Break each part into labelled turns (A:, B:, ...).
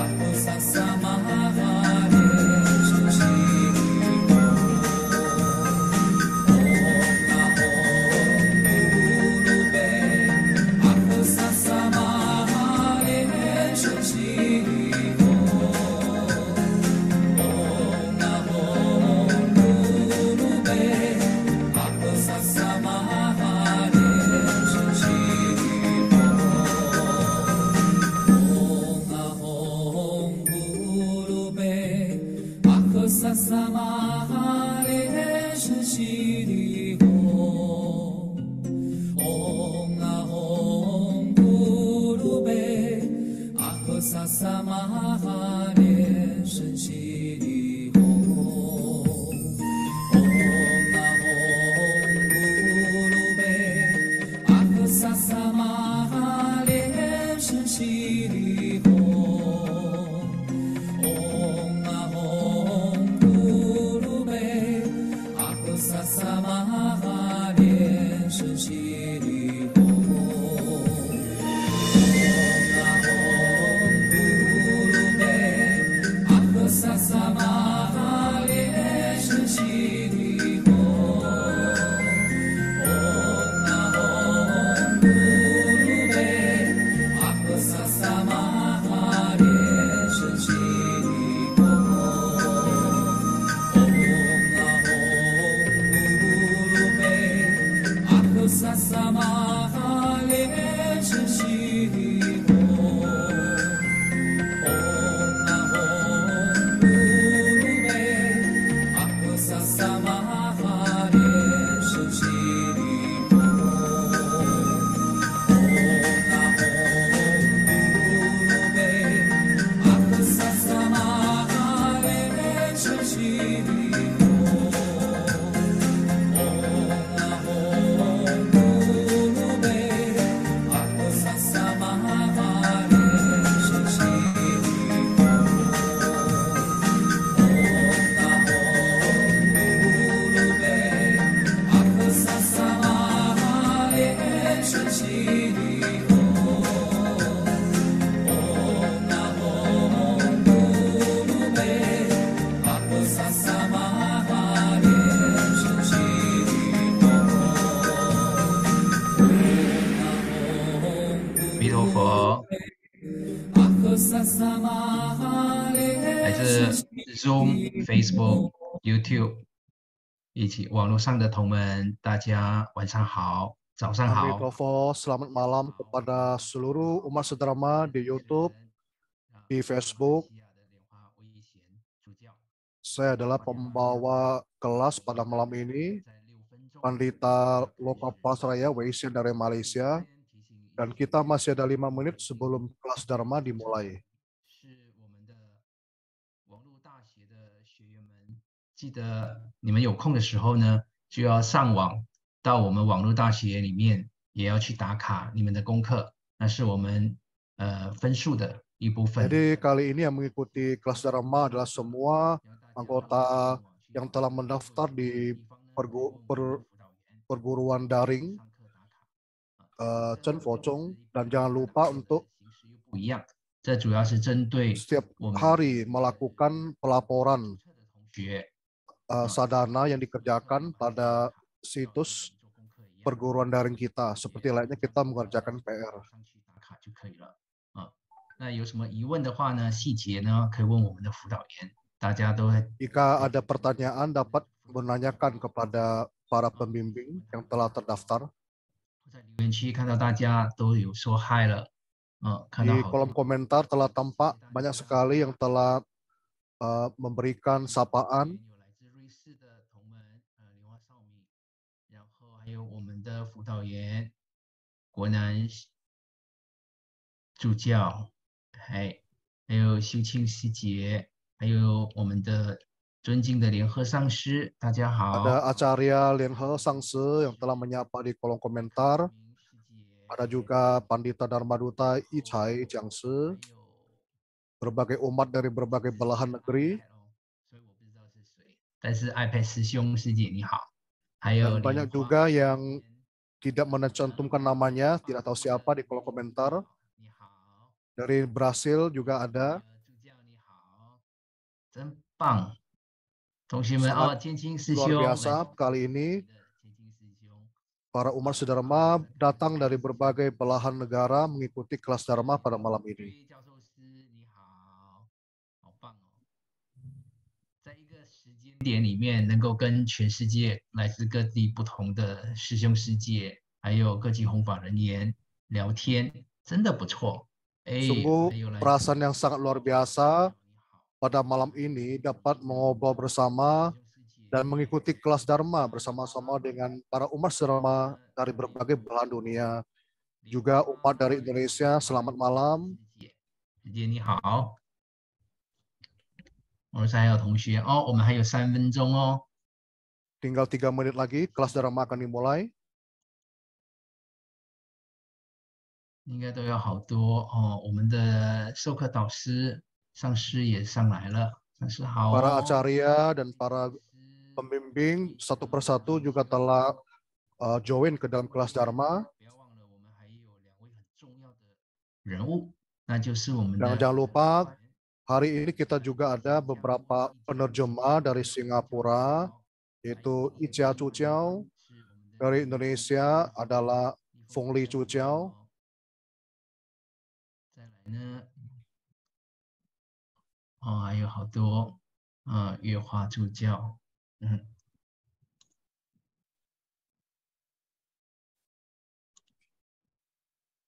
A: 阿弥陀佛，来自 Zoom、Facebook、YouTube 以及网络上的同门，大家晚上好，早上好。
B: Amitofo, selamat malam kepada seluruh umat sederama di YouTube, di Facebook. Saya adalah pembawa kelas pada malam ini, Pandita Lokapasraya Waisya dari Malaysia, dan kita masih ada 5 menit sebelum kelas Dharma dimulai.
A: 记得你们有空的时候呢，就要上网到我们网络大学里面，也要去打卡你们的功课，那是我们分数的一部分。
B: Jadi kali ini yang mengikuti kelas Dharma adalah semua anggota yang telah mendaftar di perguruan daring Chen Focong, dan jangan lupa untuk
A: 不一样，这主要是针对
B: setiap hari melakukan pelaporan sadana yang dikerjakan pada situs perguruan daring kita, seperti layaknya kita mengerjakan PR.
A: 那有什么疑问的话呢，细节呢可以问我们的辅导员，大家都
B: Jika ada pertanyaan dapat menanyakan kepada para pembimbing yang telah terdaftar.
A: 在留言区看到大家都有说嗨了，看到
B: Di kolom komentar telah tampak banyak sekali yang telah memberikan sapaan.
A: 然后还有我们的辅导员、国南助教，还有修庆师姐，还有我们的尊敬的联合上师，大家好。
B: Ada Acarya Lianhe Sangse yang telah menyapa di kolom komentar. Ada juga Pandita Dharmaduta Ichai Jiangse, berbagai umat dari berbagai belahan negeri.
A: 但是 iPad 师兄师姐你好，还
B: Dan
A: 有
B: banyak juga yang tidak mencantumkan namanya, tidak tahu siapa di kolom komentar. Dari Brasil juga ada.
A: 真棒，同学们哦，建清师兄
B: Luar biasa, kali ini para umat sedharma datang dari berbagai belahan negara mengikuti kelas Dharma pada malam ini.
A: 在一个时间点里面，能够跟全世界来自各地不同的师兄师姐，还有各级弘法人员聊天，真的不错。
B: Sungguh perasaan yang sangat luar biasa pada malam ini dapat mengobrol bersama dan mengikuti kelas Dharma bersama-sama dengan para umat sedharma dari berbagai belahan dunia. Juga umat dari Indonesia, selamat malam.
A: 师姐你好，我是还有同学哦，我们还有3分钟哦。
B: Tinggal 3 menit lagi, kelas Dharma akan dimulai.
A: 应该都有好多哦，我们的授课导师上师也上来了，上师好哦。
B: Para acarya dan para pembimbing satu persatu juga telah join ke dalam kelas Dharma.
A: 不要忘了，我们还有2位很重要的人物，那就是我们的
B: Jangan lupa, hari ini kita juga ada beberapa penerjemah dari Singapura, yaitu Icha Chuchiao. Dari Indonesia adalah Feng Li Chuchiao.
A: 再来呢，哦，还有好多，月华助教，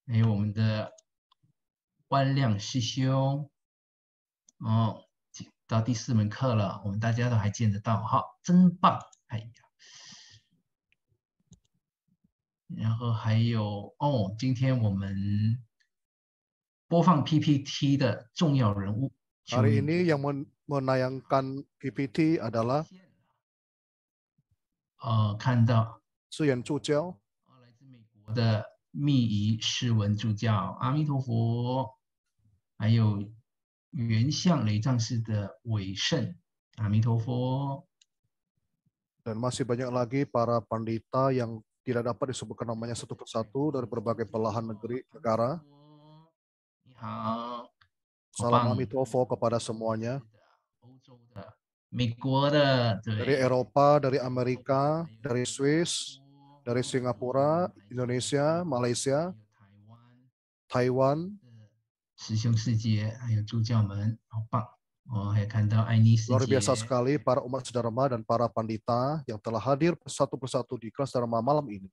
A: 还有我们的万亮师兄，哦，到第4门课了，我们大家都还见得到，好，真棒，哎呀。 然后还有哦，今天我们播放 PPT 的重要人物。
B: Hari ini yang menayangkan PPT adalah
A: 看到
B: Suyan Chuchiao,
A: 来自美国的密仪释文助教，阿弥陀佛，还有原相雷藏寺的伟胜，阿弥陀佛。
B: dan masih banyak lagi para pandita yang tidak dapat disebutkan namanya satu persatu dari berbagai belahan negara. Salam Amitofo kepada semuanya. Dari Eropa, dari Amerika, dari Swiss, dari Singapura, Indonesia, Malaysia, Taiwan. Luar biasa sekali para umat sedharma dan para pandita yang telah hadir satu persatu di kelas Dharma malam ini.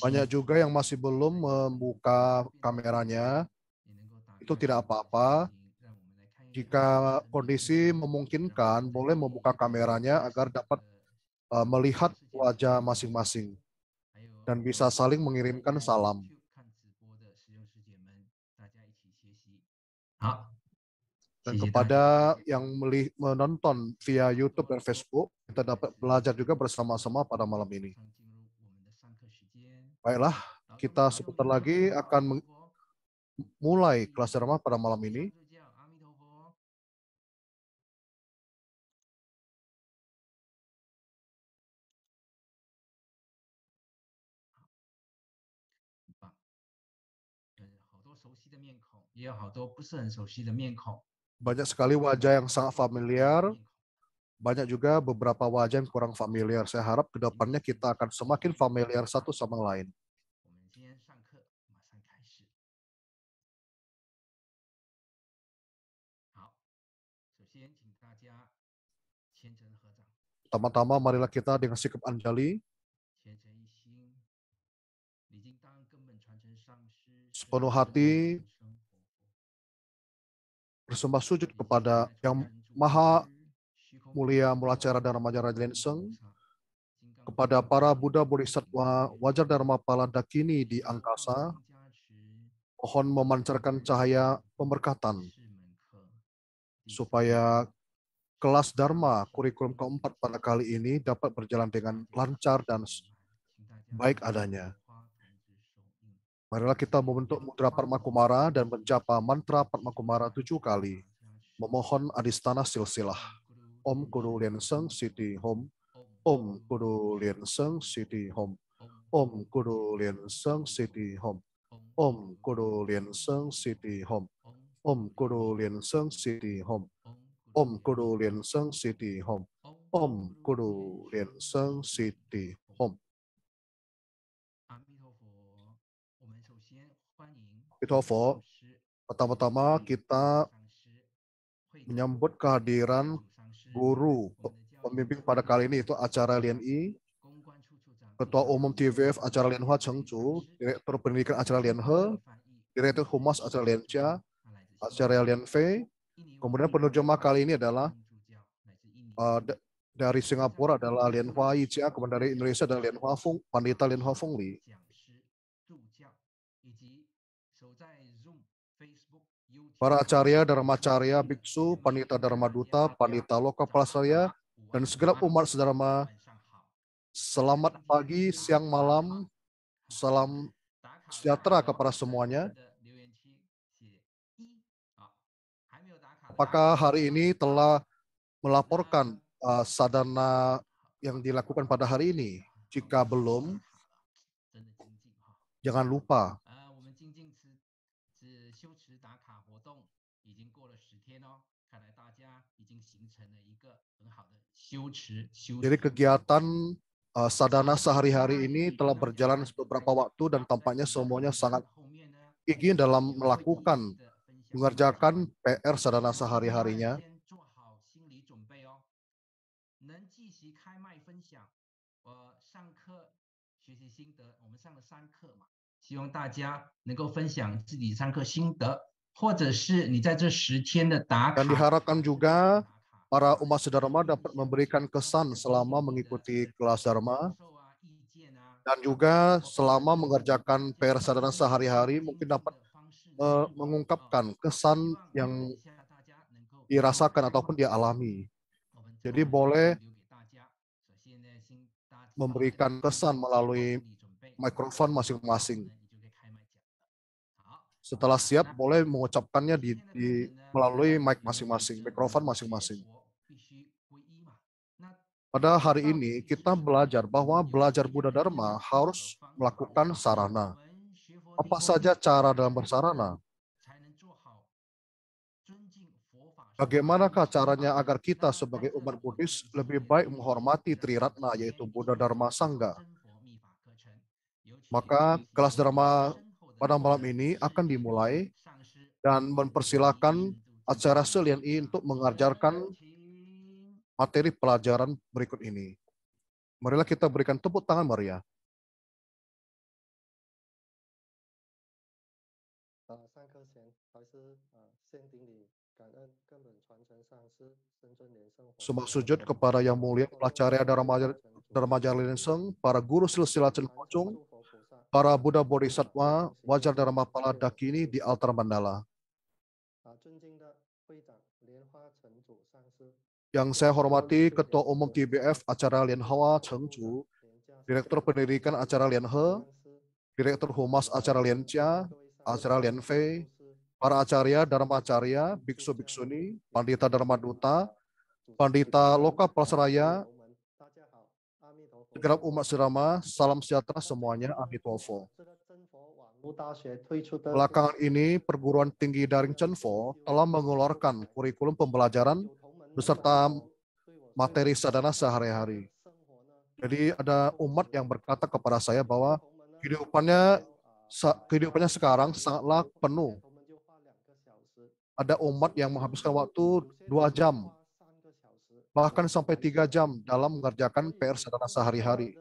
B: Banyak juga yang masih belum membuka kameranya. Itu tidak apa-apa. Jika kondisi memungkinkan, boleh membuka kameranya agar dapat melihat wajah masing-masing dan bisa saling mengirimkan salam. Dan kepada yang menonton via YouTube dan Facebook, kita dapat belajar juga bersama-sama pada malam ini. Baiklah, kita sebentar lagi akan mulai kelas Dharma pada malam ini. Banyak sekali wajah yang sangat familiar, banyak juga beberapa wajah yang kurang familiar. Saya harap ke depannya kita akan semakin familiar satu sama lain. Pertama-tama marilah kita dengan sikap anjali sepenuh hati bersembah sujud kepada Yang Maha Mulia Mulacara Dharma Raja Lenseng, kepada para Buddha Bodhisattva Wajar Dharma Pala Dakini di angkasa, mohon memancarkan cahaya pemberkatan supaya kelas Dharma kurikulum keempat pada kali ini dapat berjalan dengan lancar dan baik adanya. Marilah kita membentuk mudra Padma Kumara dan menjapa mantra Padma Kumara 7 kali. Memohon adistana silsilah. Om Kudu Lien Seng Siti Hom. Om Kudu Lien Seng Siti Hom. Om Kudu Lien Seng Siti Hom. Om Kudu Lien Seng Siti Hom. Om Kudu Lien Seng Siti Hom. Om Kudu Lien Seng Siti Hom. Om Kudu Lien Seng Siti Hom. Amitofo, pertama-tama kita menyambut kehadiran guru pembimbing pada kali ini, itu acara Lian I, Ketua Umum TVF acara Lian Hua Cheng Chu, Direktur Pendidikan acara Lian He, Direktur Humas acara Lian Chia, acara Lian Fei. Kemudian penerjemah kali ini adalah dari Singapura adalah Lian Hua Yijia, kemudian dari Indonesia adalah Lian Hua Fung, Pandita Lian Hua Fung Li. Para acarya, dharmacarya, biksu, pandita dharma duta, pandita loka palasarya, dan segenap umat sedharma, selamat pagi, siang, malam, salam sejahtera kepada semuanya. Apakah hari ini telah melaporkan sadhana yang dilakukan pada hari ini? Jika belum, jangan lupa. Jadi kegiatan sadhana sehari-hari ini telah berjalan beberapa waktu dan tampaknya semuanya sangat ingin dalam mengerjakan PR sadhana sehari-harinya. Dan diharapkan juga para umat sedharma dapat memberikan kesan selama mengikuti kelas Dharma dan juga selama mengerjakan PR sadhana sehari-hari mungkin dapat mengungkapkan kesan yang dirasakan ataupun dia alami. Jadi boleh memberikan kesan melalui mikrofon masing-masing. Setelah siap, boleh mengucapkannya melalui mic masing-masing, mikrofon masing-masing. Pada hari ini kita belajar bahwa belajar Buddha Dharma harus melakukan sarana. Apa saja cara dalam bersarana? Bagaimanakah caranya agar kita sebagai umat Buddhis lebih baik menghormati Triratna, yaitu Buddha, Dharma, Sangha? Maka kelas Dharma pada malam ini akan dimulai dan mempersilahkan acara Selian I untuk mengajarkan materi pelajaran berikut ini. Marilah kita berikan tepuk tangan Maria.
C: 上课前还是先顶礼感恩根本传承上师深圳莲生活
B: Sembah sujud kepada Yang Mulia Pelacarya Dharma Jalilenseng, para guru silsilah Chen Pocong, para Buddha Bodhisattva, Wajar Dharma Pala Dakini di altar mandala.
C: 尊敬的会长莲花城主上师
B: Yang saya hormati Ketua Umum TBF acara Lian Hua Cheng Chu, Direktur Pendidikan acara Lian He, Direktur Humas acara Lian Chia, acara Lian Fei, para acarya Dharma Acarya, Biksu Biksuni, Pandita Dharma Duta, Pandita Loka Pasraya, segenap umat Sirama, salam sejahtera semuanya, Amitofo. Belakangan ini, perguruan tinggi daring Chenfo telah mengeluarkan kurikulum pembelajaran beserta materi sadana sehari-hari. Jadi ada umat yang berkata kepada saya bahwa kehidupannya sekarang sangatlah penuh. Ada umat yang menghabiskan waktu 2 jam, bahkan sampai 3 jam dalam mengerjakan PR sadana sehari-hari.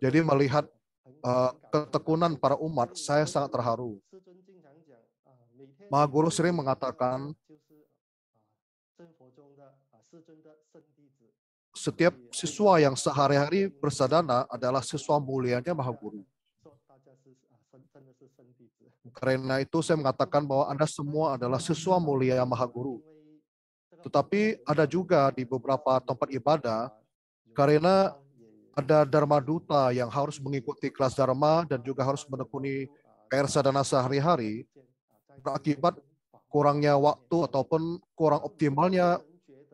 B: Jadi melihat ketekunan para umat, saya sangat terharu. Maha Guru sering mengatakan, setiap siswa yang sehari-hari bersadana adalah siswa mulianya Maha Guru. Karena itu saya mengatakan bahwa Anda semua adalah siswa mulia Maha Guru. Tetapi ada juga di beberapa tempat ibadah, karena ada Dharma Duta yang harus mengikuti kelas Dharma dan juga harus menekuni PR sadana sehari-hari, berakibat kurangnya waktu ataupun kurang optimalnya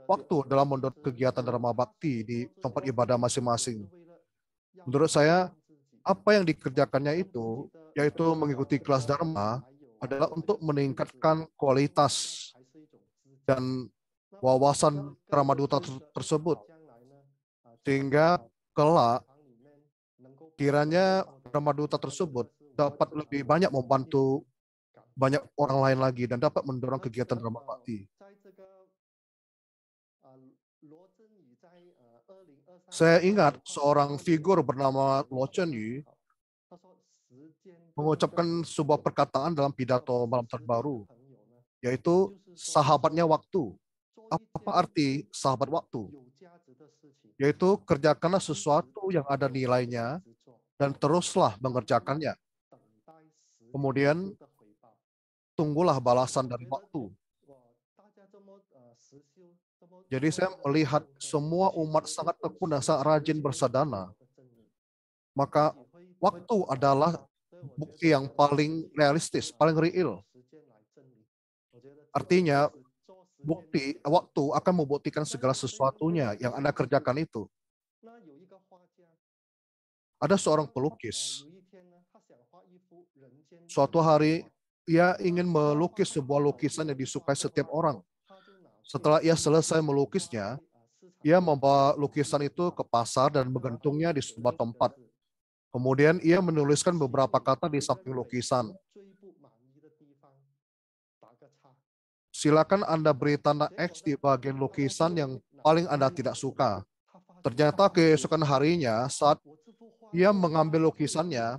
B: waktu dalam mendorong kegiatan Dharma Bakti di tempat ibadah masing-masing. Menurut saya, apa yang dikerjakannya itu, yaitu mengikuti kelas Dharma, adalah untuk meningkatkan kualitas dan wawasan Dharma Duta tersebut. Sehingga kelak, kiranya Dharma Duta tersebut dapat lebih banyak membantu banyak orang lain lagi dan dapat mendorong kegiatan Dharma Bakti. Saya ingat seorang figur bernama Lo Chen Yu mengucapkan sebuah perkataan dalam pidato malam terbaru, yaitu sahabatnya waktu. Apa arti sahabat waktu? Yaitu kerjakanlah sesuatu yang ada nilainya dan teruslah mengerjakannya. Kemudian tunggulah balasan dari waktu. Jadi saya melihat semua umat sangat tekun dan sangat rajin bersadana. Maka waktu adalah bukti yang paling realistis, paling real. Artinya, waktu akan membuktikan segala sesuatunya yang Anda kerjakan itu. Ada seorang pelukis. Suatu hari, ia ingin melukis sebuah lukisan yang disukai setiap orang. Setelah ia selesai melukisnya, ia membawa lukisan itu ke pasar dan menggantungnya di sebuah tempat. Kemudian ia menuliskan beberapa kata di samping lukisan. Silakan Anda beri tanda X di bagian lukisan yang paling Anda tidak suka. Ternyata keesokan harinya, saat ia mengambil lukisannya,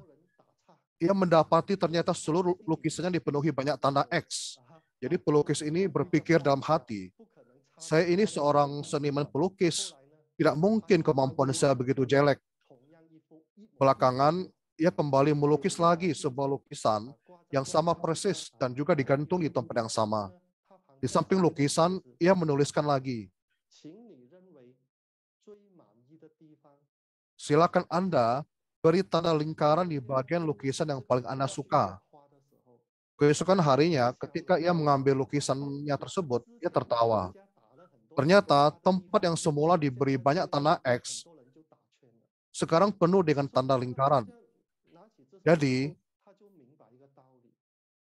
B: ia mendapati ternyata seluruh lukisannya dipenuhi banyak tanda X. Jadi pelukis ini berpikir dalam hati, saya ini seorang seniman pelukis, tidak mungkin kemampuan saya begitu jelek. Belakangan, ia kembali melukis lagi sebuah lukisan yang sama persis dan juga digantung di tempat yang sama. Di samping lukisan, ia menuliskan lagi, silakan Anda beri tanda lingkaran di bagian lukisan yang paling Anda suka. Keesokan harinya, ketika ia mengambil lukisannya tersebut, ia tertawa. Ternyata tempat yang semula diberi banyak tanda X, sekarang penuh dengan tanda lingkaran. Jadi,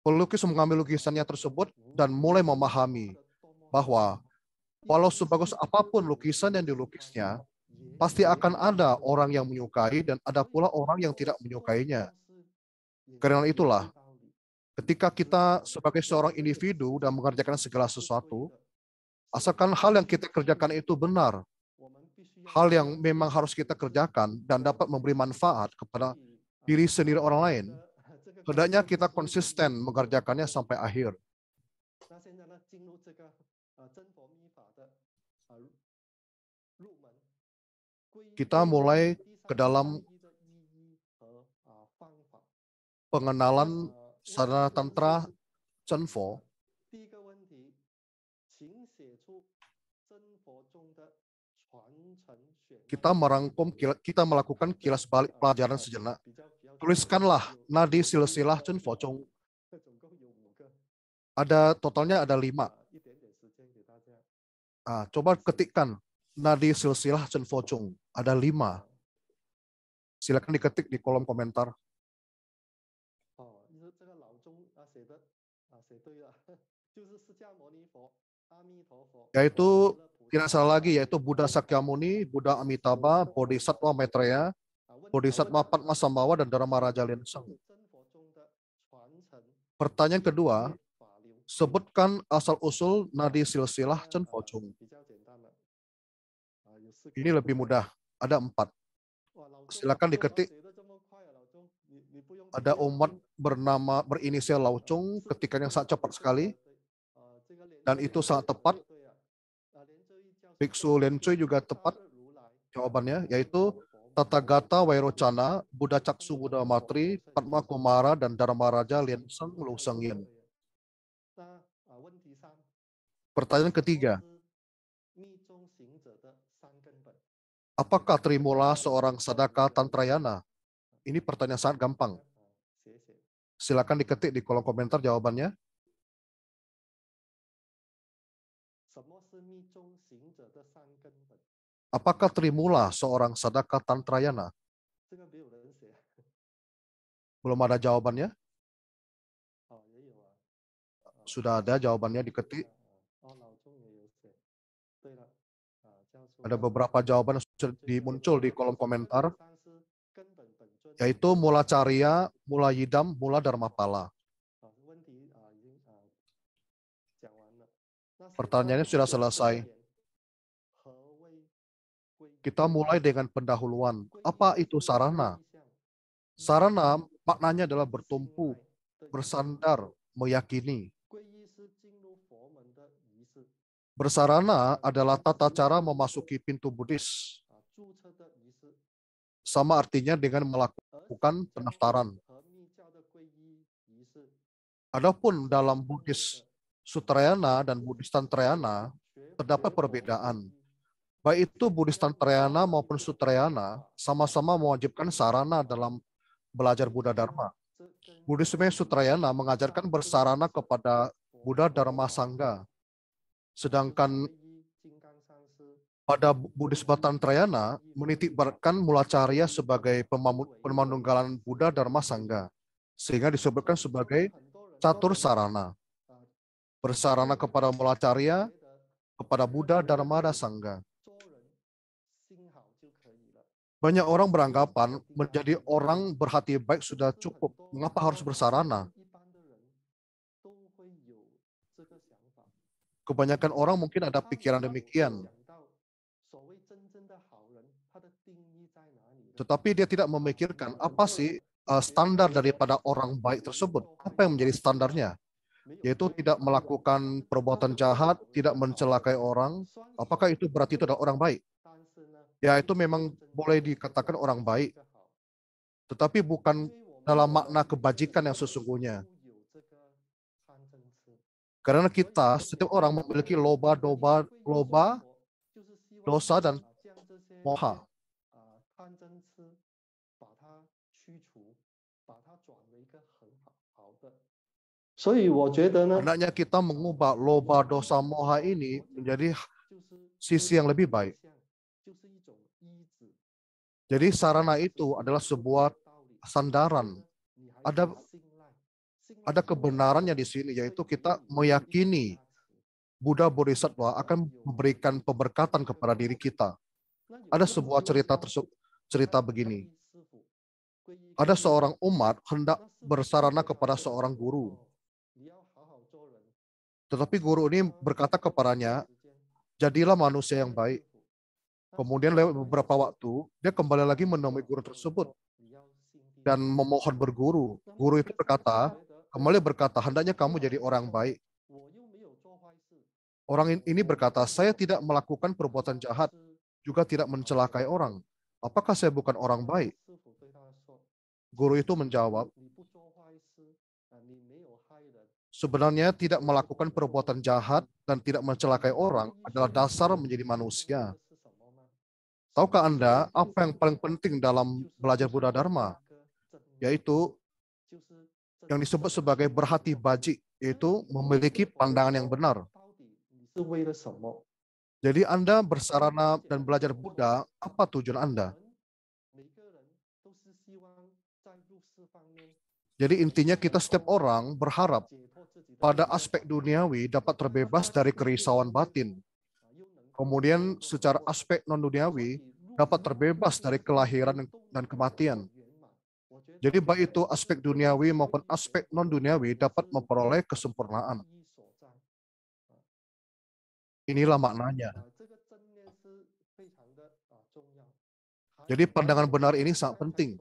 B: pelukis mengambil lukisannya tersebut dan mulai memahami bahwa walau sebagus apapun lukisan yang dilukisnya, pasti akan ada orang yang menyukai dan ada pula orang yang tidak menyukainya. Karena itulah, ketika kita sebagai seorang individu dan mengerjakan segala sesuatu, asalkan hal yang kita kerjakan itu benar, hal yang memang harus kita kerjakan dan dapat memberi manfaat kepada diri sendiri orang lain, hendaknya kita konsisten mengerjakannya sampai akhir. Kita mulai ke dalam pengenalan sarana tantra Chenfo. Kita melakukan kilas balik pelajaran sejenak. Tuliskanlah nadi silsilah Chenfo Chung. Totalnya ada 5. Coba ketikkan nadi silsilah Chenfo Chung. Ada 5. Silakan diketik di kolom komentar. Yaitu tidak salah lagi, yaitu Buddha Sakyamuni, Buddha Amitabha, Bodhisattva Maitreya, Bodhisattva Padmasambhava, dan Dharma Raja Linseng. Pertanyaan kedua, sebutkan asal-usul nadi silsilah Chenfo Chung. Ini lebih mudah, ada 4. Silakan diketik. Ada umat berinisial Lao Chung, ketikan yang sangat cepat sekali. Dan itu sangat tepat. Biksu Lencui juga tepat jawabannya, yaitu Tathagata Vairocana, Buddha Caksu Buddha Matri, Padma Kumara, dan Dharma Raja Linseng Luseng Yin. Pertanyaan ketiga, apakah Trimula seorang sadaka tantrayana? Ini pertanyaan sangat gampang. Silakan diketik di kolom komentar jawabannya. Apakah Trimula seorang sadaka tantrayana? Belum ada jawabannya? Sudah ada jawabannya, diketik. Ada beberapa jawaban yang sudah muncul di kolom komentar, yaitu Mula Carya, Mula Yidam, Mula Dharmapala. Pertanyaannya sudah selesai. Kita mulai dengan pendahuluan. Apa itu sarana? Sarana maknanya adalah bertumpu, bersandar, meyakini. Bersarana adalah tata cara memasuki pintu Buddhis. Sama artinya dengan melakukan pendaftaran. Adapun dalam Buddhis Sutrayana dan Buddhis Tantrayana terdapat perbedaan. Baik itu Buddhis Tantrayana maupun Sutrayana sama-sama mewajibkan sarana dalam belajar Buddha Dharma. Buddhisme Sutrayana mengajarkan bersarana kepada Buddha Dharma Sangha. Sedangkan pada Buddhisme Tantrayana menitikberatkan Mula Carya sebagai pemanunggalan Buddha Dharma Sangha, sehingga disebutkan sebagai catur sarana. Bersarana kepada Mula Carya, kepada Buddha Dharma dan Sangha. Banyak orang beranggapan menjadi orang berhati baik sudah cukup. Mengapa harus bersarana? Kebanyakan orang mungkin ada pikiran demikian. Tetapi dia tidak memikirkan apa sih standar daripada orang baik tersebut. Apa yang menjadi standarnya? Yaitu tidak melakukan perbuatan jahat, tidak mencelakai orang. Apakah itu berarti itu adalah orang baik? Ya, itu memang boleh dikatakan orang baik. Tetapi bukan dalam makna kebajikan yang sesungguhnya. Karena setiap orang memiliki loba, dosa, dan moha. Hendaknya kita mengubah loba, dosa, moha ini menjadi sisi yang lebih baik. Jadi sarana itu adalah sebuah sandaran. Ada kebenarannya di sini, yaitu kita meyakini Buddha Bodhisattva akan memberikan pemberkatan kepada diri kita. Ada sebuah cerita begini. Ada seorang umat hendak bersarana kepada seorang guru. Tetapi guru ini berkata kepadanya, jadilah manusia yang baik. Kemudian lewat beberapa waktu, dia kembali lagi menemui guru tersebut dan memohon berguru. Guru itu kembali berkata, hendaknya kamu jadi orang baik. Orang ini berkata, saya tidak melakukan perbuatan jahat, juga tidak mencelakai orang. Apakah saya bukan orang baik? Guru itu menjawab, sebenarnya tidak melakukan perbuatan jahat dan tidak mencelakai orang adalah dasar menjadi manusia. Tahukah Anda apa yang paling penting dalam belajar Buddha Dharma? Yaitu yang disebut sebagai berhati baji, yaitu memiliki pandangan yang benar. Jadi Anda bersarana dan belajar Buddha, apa tujuan Anda? Jadi intinya kita setiap orang berharap pada aspek duniawi dapat terbebas dari kerisauan batin. Kemudian secara aspek non-duniawi dapat terbebas dari kelahiran dan kematian. Jadi baik itu aspek duniawi maupun aspek non-duniawi dapat memperoleh kesempurnaan. Inilah maknanya. Jadi pandangan benar ini sangat penting.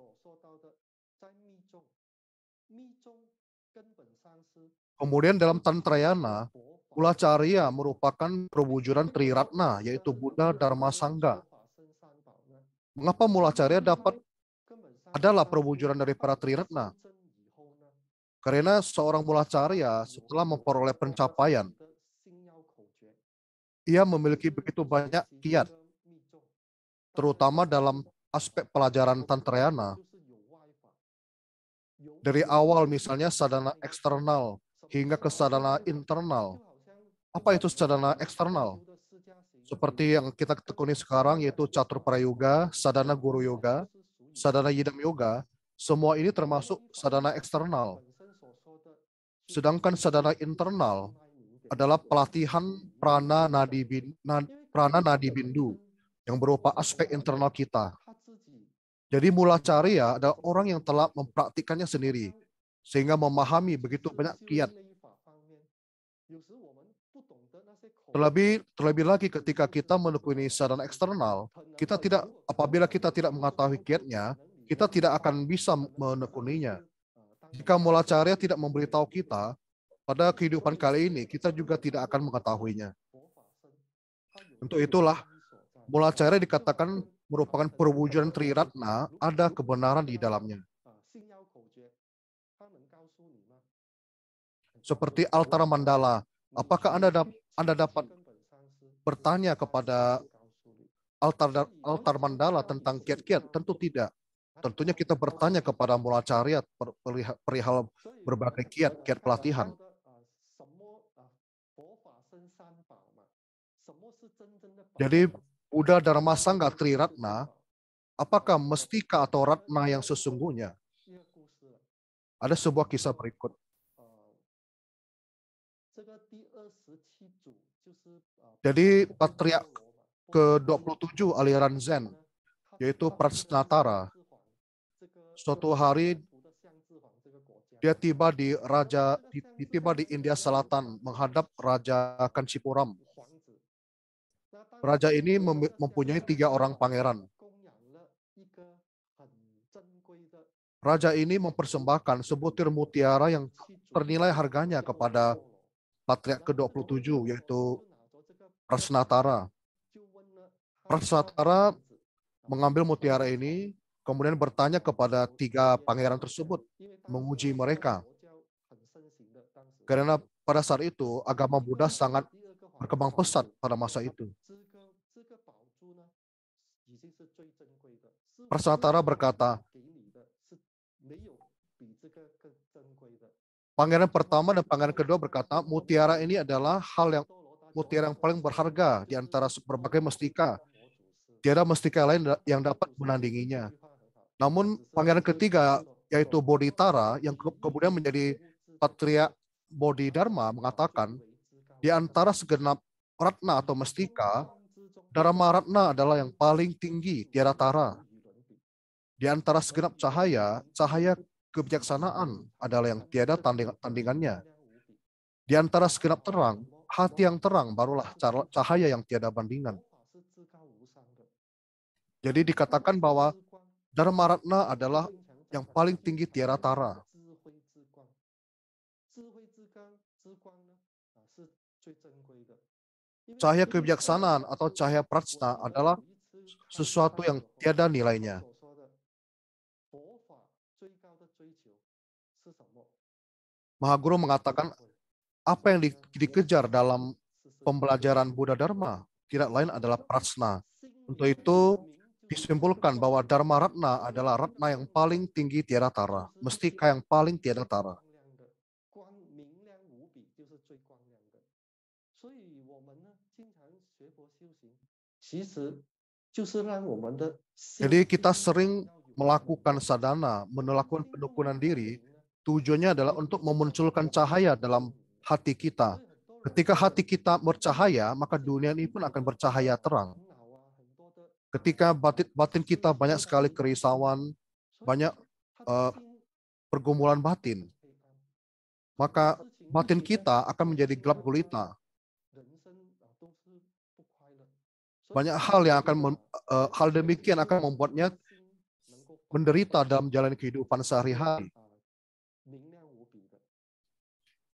B: Kemudian dalam Tantrayana, Ulacarya merupakan perwujudan Triratna, yaitu Buddha, Dharma, Sangha. Mengapa Mulacarya adalah perwujudan dari para Triratna? Karena seorang Mulacarya setelah memperoleh pencapaian, ia memiliki begitu banyak kiat, terutama dalam aspek pelajaran Tantrayana. Dari awal misalnya sadhana eksternal hingga ke sadhana internal. Apa itu sadhana eksternal? Seperti yang kita tekuni sekarang yaitu Catur Prayoga, sadhana Guru Yoga, sadhana Yidam Yoga, semua ini termasuk sadhana eksternal. Sedangkan sadhana internal adalah pelatihan prana nadi bindu yang berupa aspek internal kita. Jadi Mulacarya adalah orang yang telah mempraktikkannya sendiri sehingga memahami begitu banyak kiat. Terlebih lagi ketika kita menekuni sadhana eksternal, apabila kita tidak mengetahui kiatnya, kita tidak akan bisa menekuninya. Jika Mulacarya tidak memberitahu kita, pada kehidupan kali ini kita juga tidak akan mengetahuinya. Untuk itulah Mulacarya dikatakan merupakan perwujudan Triratna, ada kebenaran di dalamnya. Seperti altar mandala, apakah Anda dapat bertanya kepada altar mandala tentang kiat-kiat? Tentu tidak. Tentunya kita bertanya kepada Mulacarya perihal berbagai kiat pelatihan. Jadi Buddha, Dharma, Sangha, Triratna, apakah mestika atau ratna yang sesungguhnya? Ada sebuah kisah berikut. Jadi patriark ke-27 aliran Zen, yaitu Prasnatara, suatu hari dia tiba di India Selatan menghadap Raja Kanchipuram. Raja ini mempunyai 3 orang pangeran. Raja ini mempersembahkan sebutir mutiara yang ternilai harganya kepada patriark ke-27, yaitu Prasnatara. Prasnatara mengambil mutiara ini, kemudian bertanya kepada 3 pangeran tersebut, menguji mereka. Karena pada saat itu, agama Buddha sangat berkembang pesat pada masa itu. Prasnatara berkata, pangeran pertama dan pangeran kedua berkata, mutiara ini adalah hal yang mutiara yang paling berharga di antara berbagai mustika. Tiada mustika lain yang dapat menandinginya. Namun pangeran ketiga, yaitu Bodhitara, yang kemudian menjadi Patria Bodhidharma, mengatakan, di antara segenap ratna atau mustika, Dharma Ratna adalah yang paling tinggi, tiada tara. Di antara segenap cahaya, cahaya kebijaksanaan adalah yang tiada tandingannya. Di antara segenap terang, hati yang terang barulah cahaya yang tiada bandingan. Jadi dikatakan bahwa Dharma Ratna adalah yang paling tinggi tiada tara. Cahaya kebijaksanaan atau cahaya prajna adalah sesuatu yang tiada nilainya. Mahaguru mengatakan apa yang dikejar dalam pembelajaran Buddha Dharma tidak lain adalah prajna. Untuk itu disimpulkan bahwa Dharma Ratna adalah ratna yang paling tinggi tiada tara, mustika yang paling tiada tara. Jadi kita sering melakukan sadhana, melakukan penekunan diri, tujuannya adalah untuk memunculkan cahaya dalam hati kita. Ketika hati kita bercahaya, maka dunia ini pun akan bercahaya terang. Ketika batin kita banyak sekali kerisauan, banyak pergumulan batin, maka batin kita akan menjadi gelap gulita. Banyak hal yang hal demikian akan membuatnya menderita dalam jalan kehidupan sehari-hari.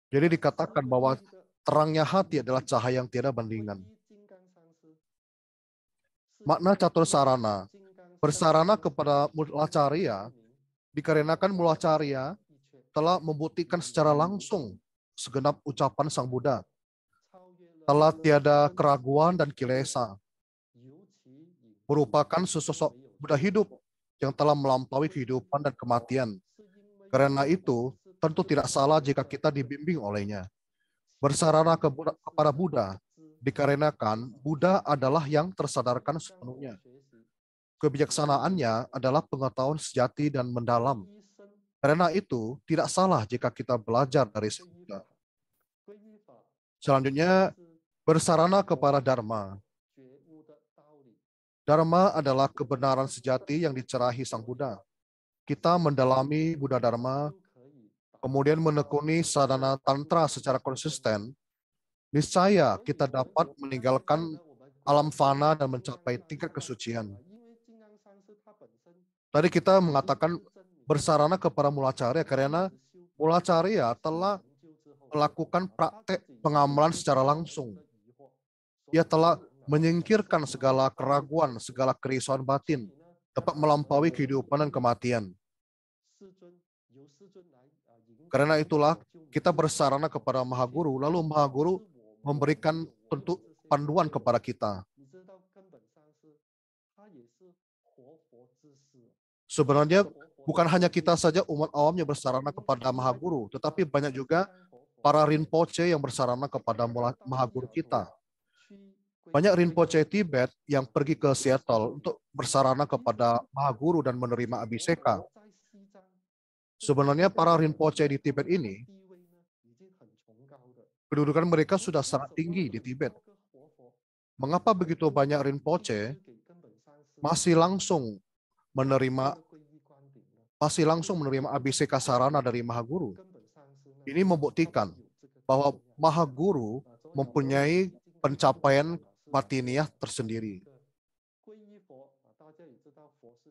B: Jadi dikatakan bahwa terangnya hati adalah cahaya yang tiada bandingan. Makna catur sarana, bersarana kepada Mulacarya, dikarenakan Mulacarya telah membuktikan secara langsung segenap ucapan Sang Buddha. Telah tiada keraguan dan kilesa. Merupakan sesosok Buddha hidup yang telah melampaui kehidupan dan kematian. Karena itu, tentu tidak salah jika kita dibimbing olehnya. Bersarana kepada Buddha, dikarenakan Buddha adalah yang tersadarkan sepenuhnya. Kebijaksanaannya adalah pengetahuan sejati dan mendalam. Karena itu, tidak salah jika kita belajar dari Sang Buddha. Selanjutnya, bersarana kepada Dharma. Dharma adalah kebenaran sejati yang dicerahi Sang Buddha. Kita mendalami Buddha Dharma, kemudian menekuni sadhana tantra secara konsisten, niscaya kita dapat meninggalkan alam fana dan mencapai tingkat kesucian. Tadi kita mengatakan bersarana kepada Mulacarya karena Mulacarya telah melakukan praktek pengamalan secara langsung. Ia telah menyingkirkan segala keraguan, segala kerisauan batin, dapat melampaui kehidupan dan kematian. Karena itulah kita bersarana kepada Mahaguru, lalu Mahaguru memberikan bentuk panduan kepada kita. Sebenarnya bukan hanya kita saja umat awamnya bersarana kepada Mahaguru, tetapi banyak juga para Rinpoche yang bersarana kepada Mahaguru kita. Banyak Rinpoche Tibet yang pergi ke Seattle untuk bersarana kepada Mahaguru dan menerima abhiseka. Sebenarnya para Rinpoche di Tibet ini, kedudukan mereka sudah sangat tinggi di Tibet. Mengapa begitu banyak Rinpoche masih langsung menerima abhiseka sarana dari Mahaguru? Ini membuktikan bahwa Mahaguru mempunyai pencapaian batiniah tersendiri.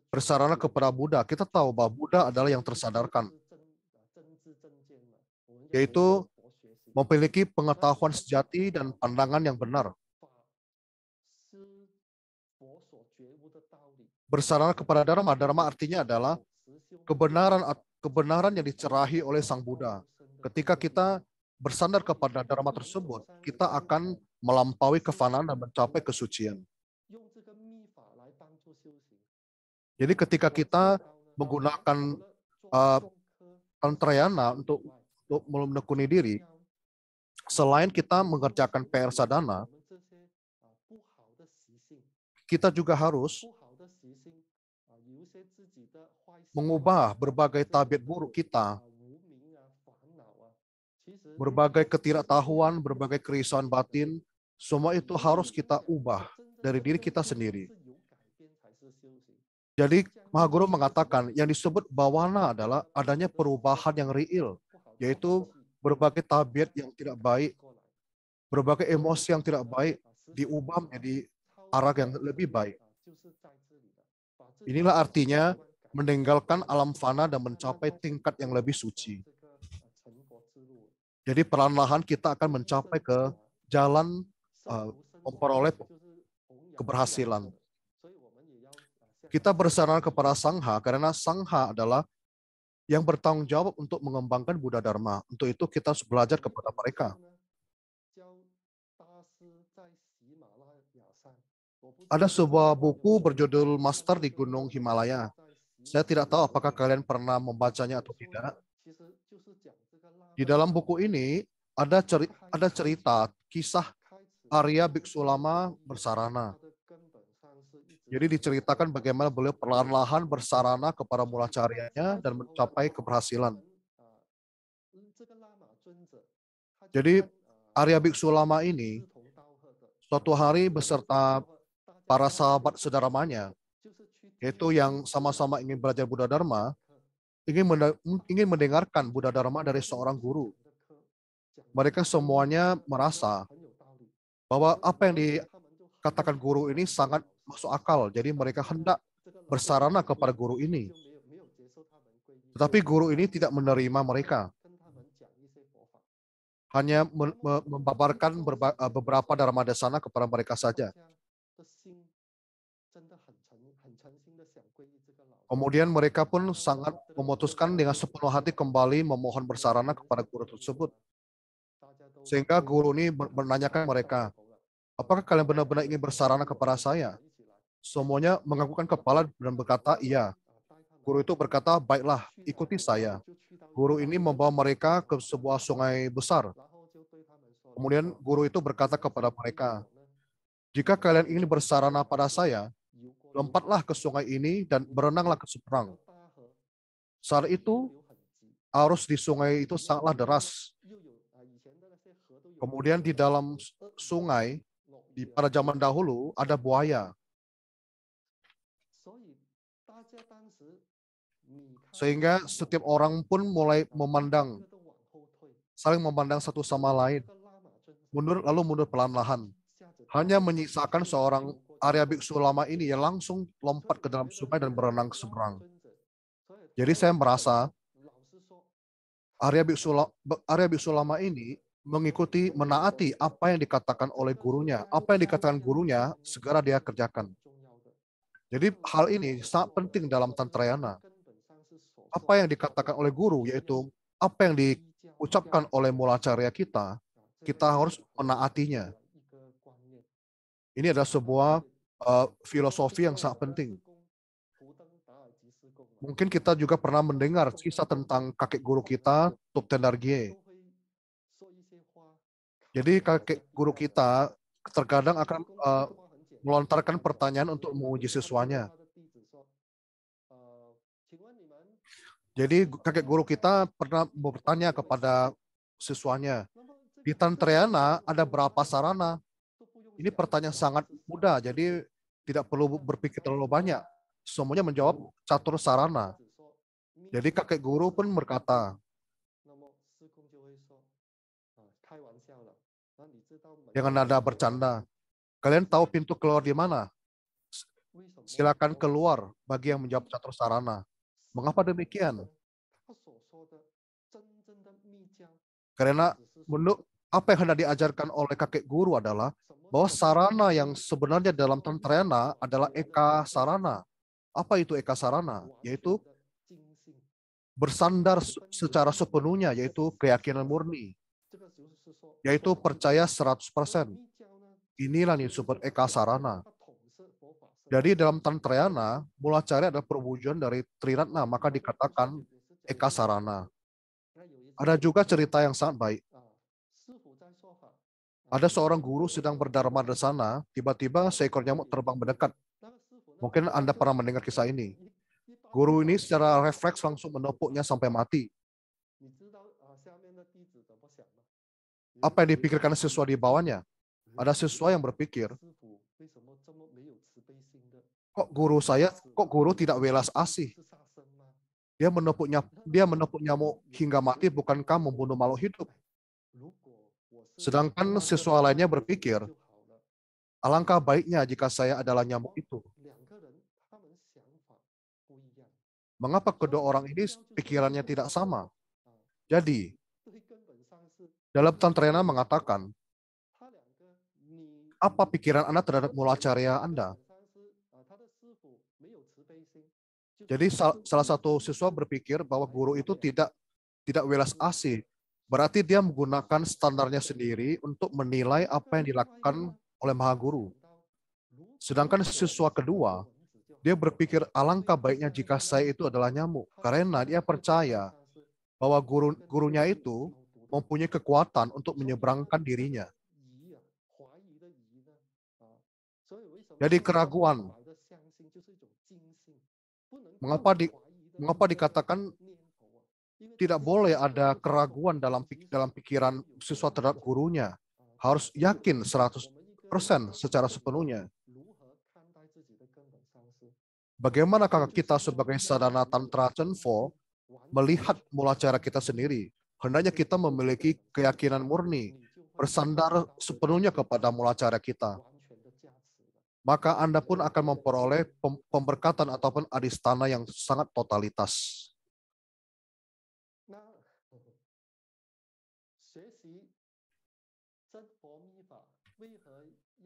B: Bersarana kepada Buddha, kita tahu bahwa Buddha adalah yang tersadarkan, yaitu memiliki pengetahuan sejati dan pandangan yang benar. Bersarana kepada Dharma, Dharma artinya adalah kebenaran yang dicerahi oleh Sang Buddha. Ketika kita bersandar kepada Dharma tersebut, kita akan melampaui kefanaan dan mencapai kesucian. Jadi ketika kita menggunakan tantrayana untuk menekuni diri, Selain kita mengerjakan PR sadhana, kita juga harus mengubah berbagai tabiat buruk kita, berbagai ketidaktahuan, berbagai kerisauan batin, semua itu harus kita ubah dari diri kita sendiri. Jadi Mahaguru mengatakan yang disebut bawana adalah adanya perubahan yang real, yaitu berbagai tabiat yang tidak baik, berbagai emosi yang tidak baik diubah menjadi arah yang lebih baik. Inilah artinya meninggalkan alam fana dan mencapai tingkat yang lebih suci. Jadi perlahan-lahan kita akan mencapai ke jalan memperoleh keberhasilan. Kita bersarana kepada Sangha karena Sangha adalah yang bertanggung jawab untuk mengembangkan Buddha Dharma. Untuk itu kita harus belajar kepada mereka. Ada sebuah buku berjudul Master di Gunung Himalaya. Saya tidak tahu apakah kalian pernah membacanya atau tidak. Di dalam buku ini ada cerita kisah Arya Biksu Lama bersarana. Jadi diceritakan bagaimana beliau perlahan-lahan bersarana kepada mulacaryanya dan mencapai keberhasilan. Jadi Arya Biksu Lama ini suatu hari beserta para sahabat sederamanya, yaitu yang sama-sama ingin belajar Buddha Dharma, ingin mendengarkan Buddha Dharma dari seorang guru. Mereka semuanya merasa bahwa apa yang dikatakan guru ini sangat masuk akal. Jadi mereka hendak bersarana kepada guru ini. Tetapi guru ini tidak menerima mereka. Hanya membabarkan beberapa dharma desana kepada mereka saja. Kemudian mereka pun sangat memutuskan dengan sepenuh hati kembali memohon bersarana kepada guru tersebut. Sehingga guru ini menanyakan mereka, apakah kalian benar-benar ingin bersarana kepada saya? Semuanya menganggukkan kepala dan berkata, iya. Guru itu berkata, baiklah, ikuti saya. Guru ini membawa mereka ke sebuah sungai besar. Kemudian guru itu berkata kepada mereka, jika kalian ingin bersarana pada saya, lompatlah ke sungai ini dan berenanglah ke seberang. Saat itu, arus di sungai itu sangatlah deras. Kemudian di dalam sungai, pada zaman dahulu, ada buaya. Sehingga setiap orang pun mulai saling memandang satu sama lain. Lalu mundur perlahan-lahan. Hanya menyisakan seorang Arya Biksu Lama ini yang langsung lompat ke dalam sungai dan berenang ke seberang. Jadi saya merasa Arya Biksu Lama ini menaati apa yang dikatakan oleh gurunya. Apa yang dikatakan gurunya, segera dia kerjakan. Jadi hal ini sangat penting dalam Tantrayana. Apa yang dikatakan oleh guru, yaitu apa yang diucapkan oleh mulacarya kita harus menaatinya. Ini adalah sebuah filosofi yang sangat penting. Mungkin kita juga pernah mendengar kisah tentang kakek guru kita, Thupten Dargye. Jadi kakek guru kita terkadang akan melontarkan pertanyaan untuk menguji siswanya. Jadi kakek guru kita pernah bertanya kepada siswanya, di Tantrayana ada berapa sarana? Ini pertanyaan sangat mudah, jadi tidak perlu berpikir terlalu banyak. Semuanya menjawab catur sarana. Jadi kakek guru pun berkata, dengan nada bercanda, kalian tahu pintu keluar di mana? Silakan keluar bagi yang menjawab catur sarana. Mengapa demikian? Karena apa yang hendak diajarkan oleh kakek guru adalah bahwa sarana yang sebenarnya dalam Tantrayana adalah eka sarana. Apa itu eka sarana? Yaitu bersandar secara sepenuhnya, yaitu keyakinan murni. Yaitu percaya 100%. Inilah yang disebut eka sarana. Jadi dalam Tantrayana, mulacarya adalah perwujudan dari Triratna, maka dikatakan eka sarana. Ada juga cerita yang sangat baik. Ada seorang guru sedang berdharma di sana, tiba-tiba seekor nyamuk terbang mendekat. Mungkin Anda pernah mendengar kisah ini. Guru ini secara refleks langsung menepuknya sampai mati. Apa yang dipikirkan siswa di bawahnya? Ada siswa yang berpikir, kok guru tidak welas asih? Dia menepuk nyamuk hingga mati, bukankah membunuh makhluk hidup? Sedangkan siswa lainnya berpikir, alangkah baiknya jika saya adalah nyamuk itu. Mengapa kedua orang ini pikirannya tidak sama? Jadi, dalam Tantrayana mengatakan, apa pikiran Anda terhadap mula carya Anda? Jadi salah satu siswa berpikir bahwa guru itu tidak welas asih. Berarti dia menggunakan standarnya sendiri untuk menilai apa yang dilakukan oleh Maha Guru. Sedangkan siswa kedua, dia berpikir alangkah baiknya jika saya itu adalah nyamuk. Karena dia percaya bahwa gurunya itu mempunyai kekuatan untuk menyeberangkan dirinya. Jadi keraguan. Mengapa dikatakan tidak boleh ada keraguan dalam pikiran siswa terhadap gurunya? Harus yakin 100% secara sepenuhnya. Bagaimanakah kita sebagai sadhana tantra Chenpo melihat mula cara kita sendiri? Hendaknya kita memiliki keyakinan murni, bersandar sepenuhnya kepada mula cara kita. Maka Anda pun akan memperoleh pemberkatan ataupun adistana yang sangat totalitas.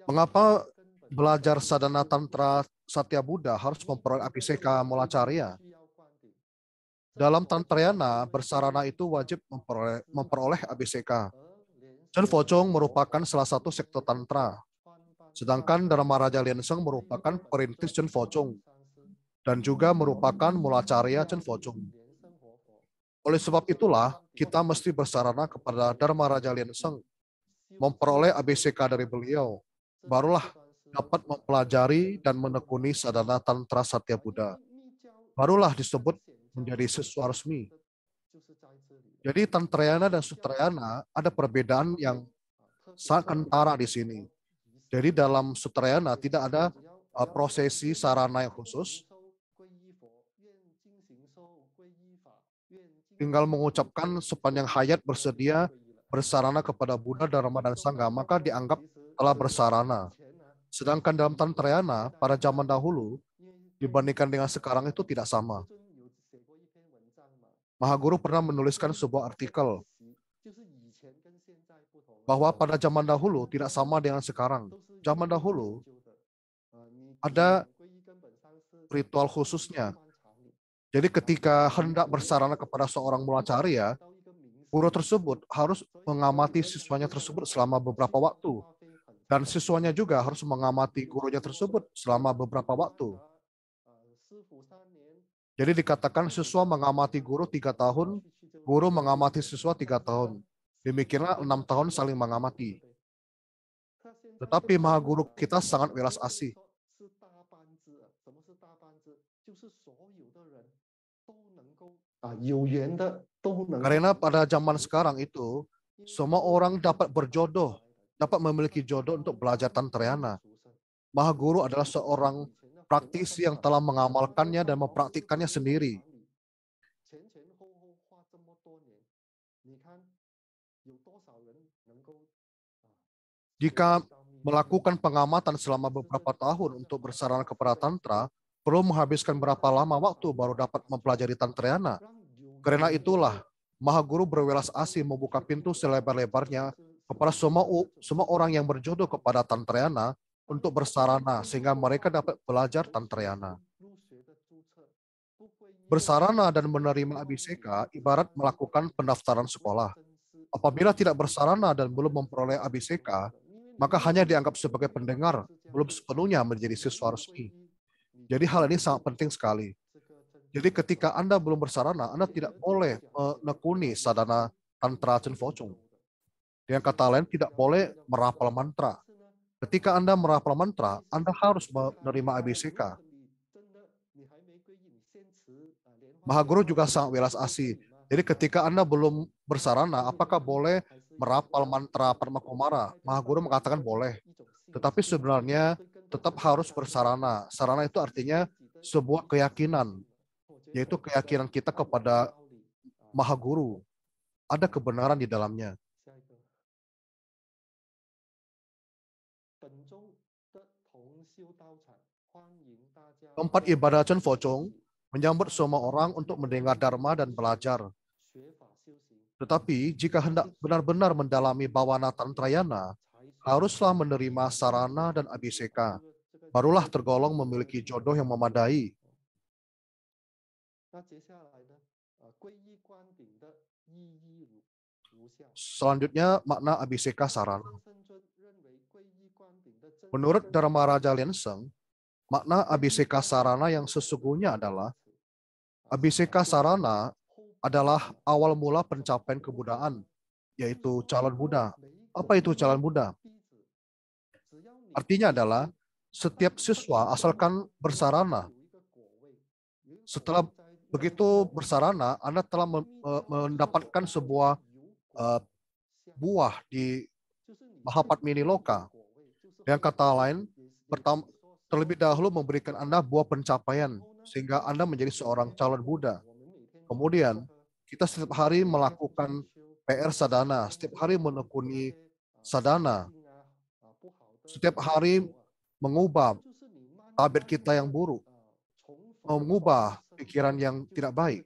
B: Mengapa belajar sadhana tantra Satya Buddha harus memperoleh abhiseka mulacarya? Dalam Tantrayana, bersarana itu wajib memperoleh abhiseka. Chenpo Chung merupakan salah satu sekte tantra. Sedangkan Dharma Raja Lienseng merupakan perintis Chenpo Chung dan juga merupakan mulacarya Chenpo Chung. Oleh sebab itulah, kita mesti bersarana kepada Dharma Raja Lienseng, memperoleh abhiseka dari beliau, barulah dapat mempelajari dan menekuni sadhana tantra Satya Buddha. Barulah disebut menjadi siswa resmi. Jadi Tantrayana dan Sutrayana ada perbedaan yang sangat kentara di sini. Jadi dalam Sutrayana tidak ada prosesi sarana yang khusus. Tinggal mengucapkan sepanjang hayat bersedia bersarana kepada Buddha, Dharma, dan Sangha, maka dianggap telah bersarana. Sedangkan dalam Tantrayana, pada zaman dahulu, dibandingkan dengan sekarang itu tidak sama. Maha Guru pernah menuliskan sebuah artikel bahwa pada zaman dahulu tidak sama dengan sekarang. Zaman dahulu ada ritual khususnya. Jadi ketika hendak bersarana kepada seorang mulacarya, guru tersebut harus mengamati siswanya tersebut selama beberapa waktu. Dan siswanya juga harus mengamati gurunya tersebut selama beberapa waktu. Jadi dikatakan siswa mengamati guru 3 tahun, guru mengamati siswa 3 tahun. Demikianlah 6 tahun saling mengamati. Tetapi Maha Guru kita sangat welas asih. Karena pada zaman sekarang itu, semua orang dapat berjodoh, dapat memiliki jodoh untuk belajar Tantrayana. Maha Guru adalah seorang praktisi yang telah mengamalkannya dan mempraktikkannya sendiri. Jika melakukan pengamatan selama beberapa tahun untuk bersarana kepada Tantra, perlu menghabiskan berapa lama waktu baru dapat mempelajari Tantrayana. Karena itulah, Maha Guru berwelas asih membuka pintu selebar-lebarnya kepada semua orang yang berjodoh kepada Tantrayana untuk bersarana, sehingga mereka dapat belajar Tantrayana. Bersarana dan menerima abhiseka ibarat melakukan pendaftaran sekolah. Apabila tidak bersarana dan belum memperoleh abhiseka, maka hanya dianggap sebagai pendengar, belum sepenuhnya menjadi siswa resmi. Jadi hal ini sangat penting sekali. Jadi ketika Anda belum bersarana, Anda tidak boleh menekuni sadhana tantra Chenpo Chung. Dengan kata lain, tidak boleh merapal mantra. Ketika Anda merapal mantra, Anda harus menerima ABCK. Mahaguru juga sangat welas asih. Jadi ketika Anda belum bersarana, apakah boleh merapal mantra Padma Kumara? Mahaguru mengatakan boleh. Tetapi sebenarnya tetap harus bersarana. Sarana itu artinya sebuah keyakinan, yaitu keyakinan kita kepada Mahaguru. Ada kebenaran di dalamnya. Tempat ibadah Chen Fo-chung menyambut semua orang untuk mendengar Dharma dan belajar. Tetapi jika hendak benar-benar mendalami Bawana Tantrayana, haruslah menerima sarana dan ABCK. Barulah tergolong memiliki jodoh yang memadai. Selanjutnya, makna ABCK sarana. Menurut Dharma Raja Lianseng, makna ABCK sarana yang sesungguhnya adalah ABCK sarana adalah awal mula pencapaian kebudaan, yaitu calon Buddha. Apa itu calon Buddha? Artinya adalah setiap siswa asalkan bersarana. Setelah begitu bersarana, Anda telah mendapatkan sebuah buah di Mahapadmini Loka. Dengan kata lain, terlebih dahulu memberikan Anda buah pencapaian, sehingga Anda menjadi seorang calon Buddha. Kemudian, kita setiap hari melakukan PR sadhana, setiap hari menekuni sadhana, setiap hari mengubah habit kita yang buruk, mengubah pikiran yang tidak baik.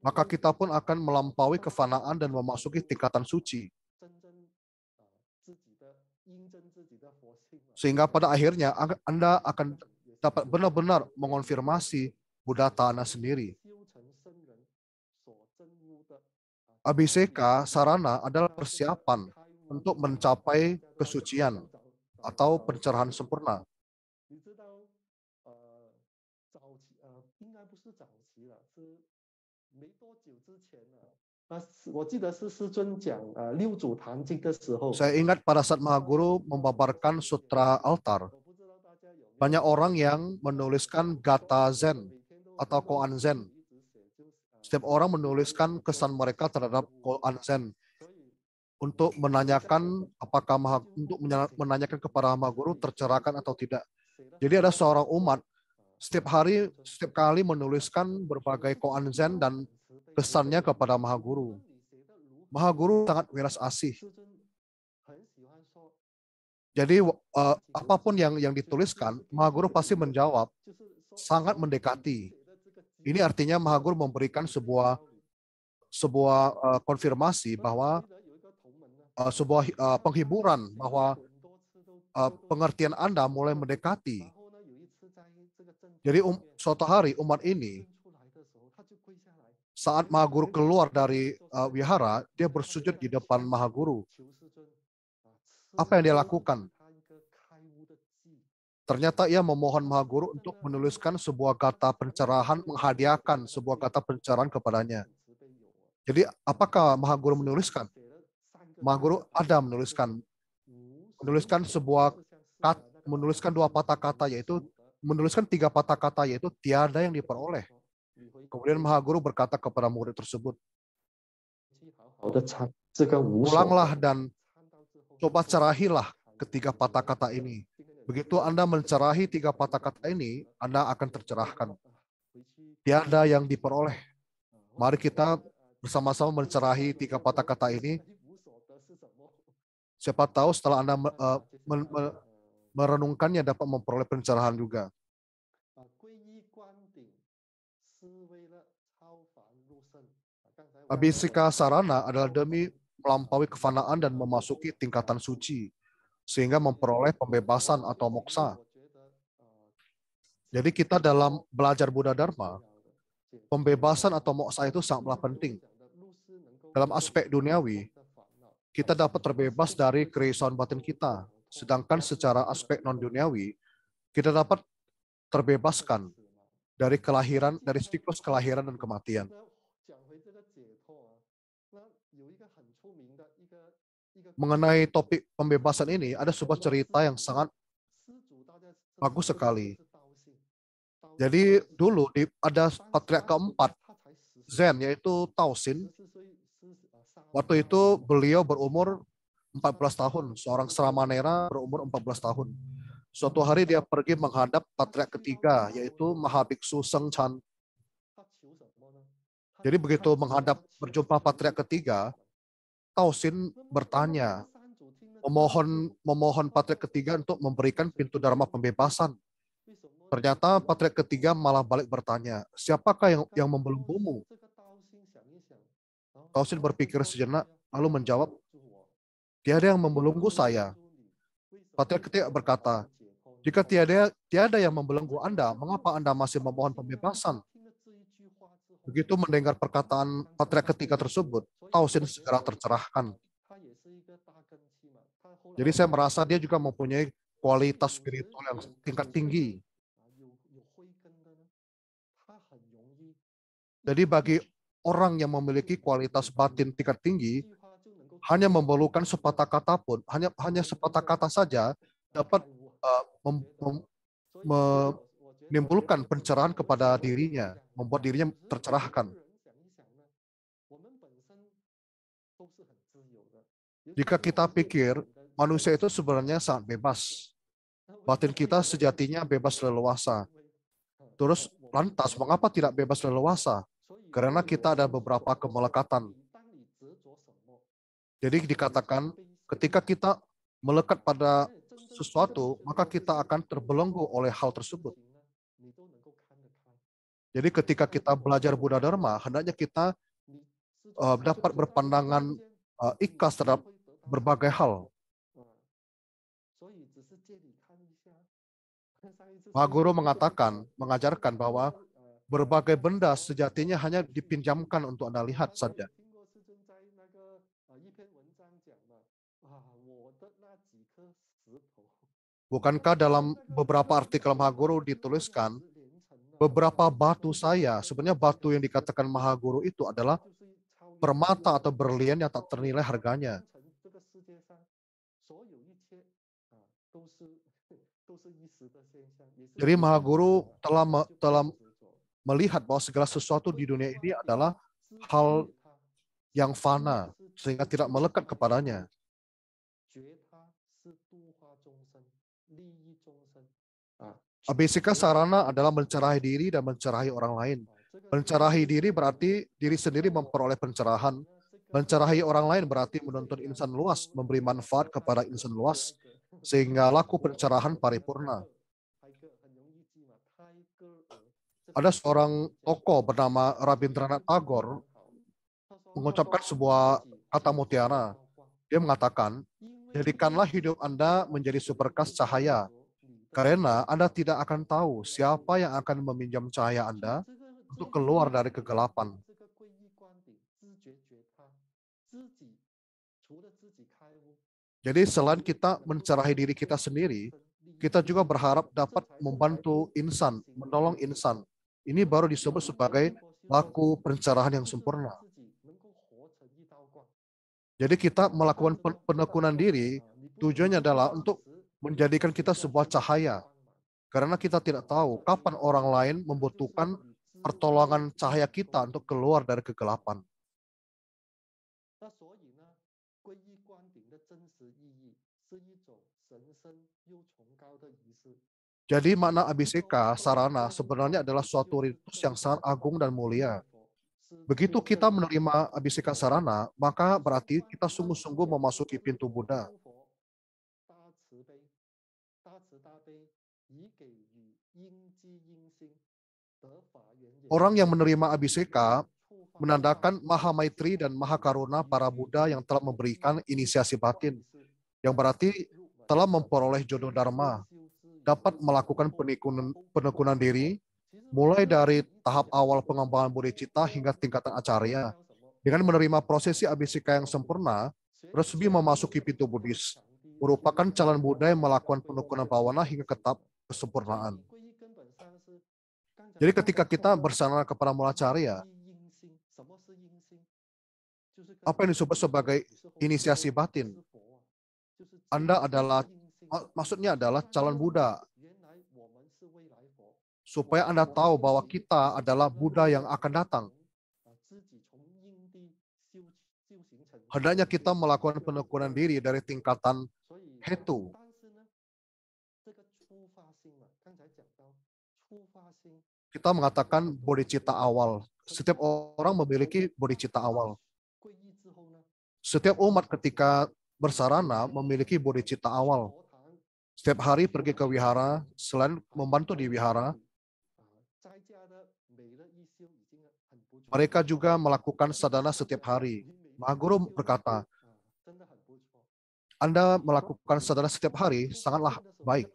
B: Maka kita pun akan melampaui kefanaan dan memasuki tingkatan suci. Sehingga pada akhirnya Anda akan dapat benar-benar mengonfirmasi Buddhata Anda sendiri. ABCK sarana adalah persiapan untuk mencapai kesucian atau pencerahan sempurna. Saya ingat pada saat Mahaguru membabarkan Sutra Altar, banyak orang yang menuliskan Gata Zen atau Koan Zen. Setiap orang menuliskan kesan mereka terhadap Koan Zen untuk menanyakan menanyakan kepada Mahaguru tercerahkan atau tidak. Jadi ada seorang umat setiap kali menuliskan berbagai Koan Zen dan kesannya kepada Mahaguru. Mahaguru sangat welas asih. Jadi apapun yang dituliskan, Mahaguru pasti menjawab, sangat mendekati. Ini artinya Mahaguru memberikan sebuah konfirmasi bahwa sebuah penghiburan bahwa pengertian Anda mulai mendekati. Jadi suatu hari umat ini, saat Mahaguru keluar dari wihara, dia bersujud di depan Mahaguru. Apa yang dia lakukan? Ternyata ia memohon Mahaguru untuk menuliskan sebuah kata pencerahan, menghadiahkan sebuah kata pencerahan kepadanya. Jadi apakah Mahaguru menuliskan? Mahaguru ada menuliskan dua patah kata, yaitu menuliskan tiga patah kata, yaitu tiada yang diperoleh. Kemudian Mahaguru berkata kepada murid tersebut, ulanglah dan coba cerahilah ketiga patah kata ini. Begitu Anda mencerahi tiga patah kata ini, Anda akan tercerahkan. Tiada yang diperoleh. Mari kita bersama-sama mencerahi tiga patah kata ini. Siapa tahu setelah Anda merenungkannya dapat memperoleh pencerahan juga. ABCK sarana adalah demi melampaui kefanaan dan memasuki tingkatan suci, sehingga memperoleh pembebasan atau moksa. Jadi kita dalam belajar Buddha Dharma, pembebasan atau moksa itu sangatlah penting. Dalam aspek duniawi, kita dapat terbebas dari kerisauan batin kita. Sedangkan secara aspek non-duniawi, kita dapat terbebaskan dari siklus kelahiran dan kematian. mengenai topik pembebasan ini, ada sebuah cerita yang sangat bagus sekali. Jadi dulu ada patriark keempat Zen, yaitu Tao Xin. Waktu itu beliau berumur 14 tahun, seorang Sramanera berumur 14 tahun. Suatu hari dia pergi menghadap patriark ketiga, yaitu Mahabiksu Seng Chan. Jadi begitu menghadap berjumpa patriark ketiga, Tao Xin bertanya, memohon patriark ketiga untuk memberikan pintu dharma pembebasan. Ternyata patriark ketiga malah balik bertanya, siapakah yang membelenggumu? Tao Xin berpikir sejenak, lalu menjawab, tiada yang membelenggu saya. Patriark ketiga berkata, jika tiada yang membelenggu Anda, mengapa Anda masih memohon pembebasan? Begitu mendengar perkataan patriark ketiga tersebut, Tao Xin segera tercerahkan. Jadi saya merasa dia juga mempunyai kualitas spiritual yang tingkat tinggi. Jadi bagi orang yang memiliki kualitas batin tingkat tinggi, hanya memerlukan sepatah kata pun, hanya sepatah kata saja dapat menimbulkan pencerahan kepada dirinya, membuat dirinya tercerahkan. Jika kita pikir manusia itu sebenarnya sangat bebas, batin kita sejatinya bebas leluasa. Terus lantas mengapa tidak bebas leluasa? Karena kita ada beberapa kemelekatan. Jadi dikatakan ketika kita melekat pada sesuatu, maka kita akan terbelenggu oleh hal tersebut. Jadi ketika kita belajar Buddha Dharma, hendaknya kita dapat berpandangan ikhlas terhadap berbagai hal. Mahaguru mengajarkan bahwa berbagai benda sejatinya hanya dipinjamkan untuk Anda lihat saja. Bukankah dalam beberapa artikel Mahaguru dituliskan, beberapa batu saya, sebenarnya batu yang dikatakan Mahaguru itu adalah permata atau berlian yang tak ternilai harganya. Jadi Mahaguru telah melihat bahwa segala sesuatu di dunia ini adalah hal yang fana, sehingga tidak melekat kepadanya. Abhisika sarana adalah mencerahi diri dan mencerahi orang lain. Mencerahi diri berarti diri sendiri memperoleh pencerahan. Mencerahi orang lain berarti menuntun insan luas, memberi manfaat kepada insan luas, sehingga laku pencerahan paripurna. Ada seorang tokoh bernama Rabindranath Tagore mengucapkan sebuah kata mutiara. Dia mengatakan, jadikanlah hidup Anda menjadi superkas cahaya, karena Anda tidak akan tahu siapa yang akan meminjam cahaya Anda untuk keluar dari kegelapan. Jadi selain kita mencerahi diri kita sendiri, kita juga berharap dapat membantu insan, menolong insan. Ini baru disebut sebagai laku pencerahan yang sempurna. Jadi kita melakukan penekunan diri, tujuannya adalah untuk menjadikan kita sebuah cahaya. Karena kita tidak tahu kapan orang lain membutuhkan pertolongan cahaya kita untuk keluar dari kegelapan. Jadi makna abhiseka sarana sebenarnya adalah suatu ritus yang sangat agung dan mulia. Begitu kita menerima abhiseka sarana, maka berarti kita sungguh-sungguh memasuki pintu Buddha. Orang yang menerima abhiseka menandakan Maha Maitri dan Maha Karuna para Buddha yang telah memberikan inisiasi batin, yang berarti telah memperoleh jodoh dharma, dapat melakukan penekunan diri, mulai dari tahap awal pengembangan bodhicitta hingga tingkatan acarya. Dengan menerima prosesi abhiseka yang sempurna, resmi memasuki pintu Buddhis, merupakan calon Buddha yang melakukan penekunan bawana hingga ke tahap kesempurnaan. Jadi ketika kita bersandar kepada mulacarya, apa yang disebut sebagai inisiasi batin. Anda adalah, maksudnya adalah calon Buddha, supaya Anda tahu bahwa kita adalah Buddha yang akan datang. Hendaknya kita melakukan penekunan diri dari tingkatan hetu. Kita mengatakan bodhicitta awal. Setiap orang memiliki bodhicitta awal. Setiap umat ketika bersarana memiliki bodhicitta awal. Setiap hari pergi ke wihara, selain membantu di wihara, mereka juga melakukan sadhana setiap hari. Mahaguru berkata, Anda melakukan sadhana setiap hari sangatlah baik.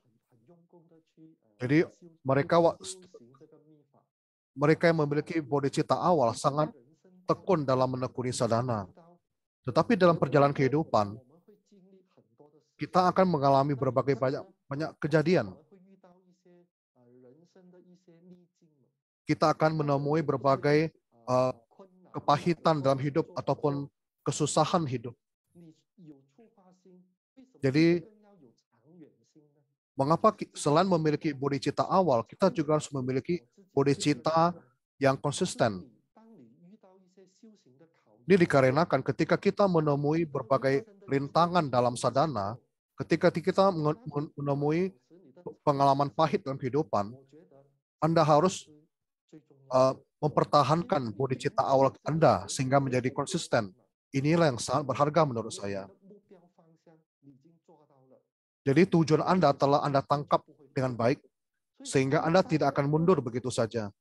B: Jadi mereka yang memiliki bodhicitta awal sangat tekun dalam menekuni sadhana. Tetapi dalam perjalanan kehidupan, kita akan mengalami berbagai banyak kejadian. Kita akan menemui berbagai kepahitan dalam hidup ataupun kesusahan hidup. Jadi, mengapa selain memiliki bodhicitta awal, kita juga harus memiliki bodhicitta yang konsisten. Ini dikarenakan ketika kita menemui berbagai rintangan dalam sadhana, ketika kita menemui pengalaman pahit dalam kehidupan, Anda harus mempertahankan bodhicitta awal Anda sehingga menjadi konsisten. Inilah yang sangat berharga menurut saya. Jadi tujuan Anda telah Anda tangkap dengan baik, sehingga Anda tidak akan mundur begitu saja.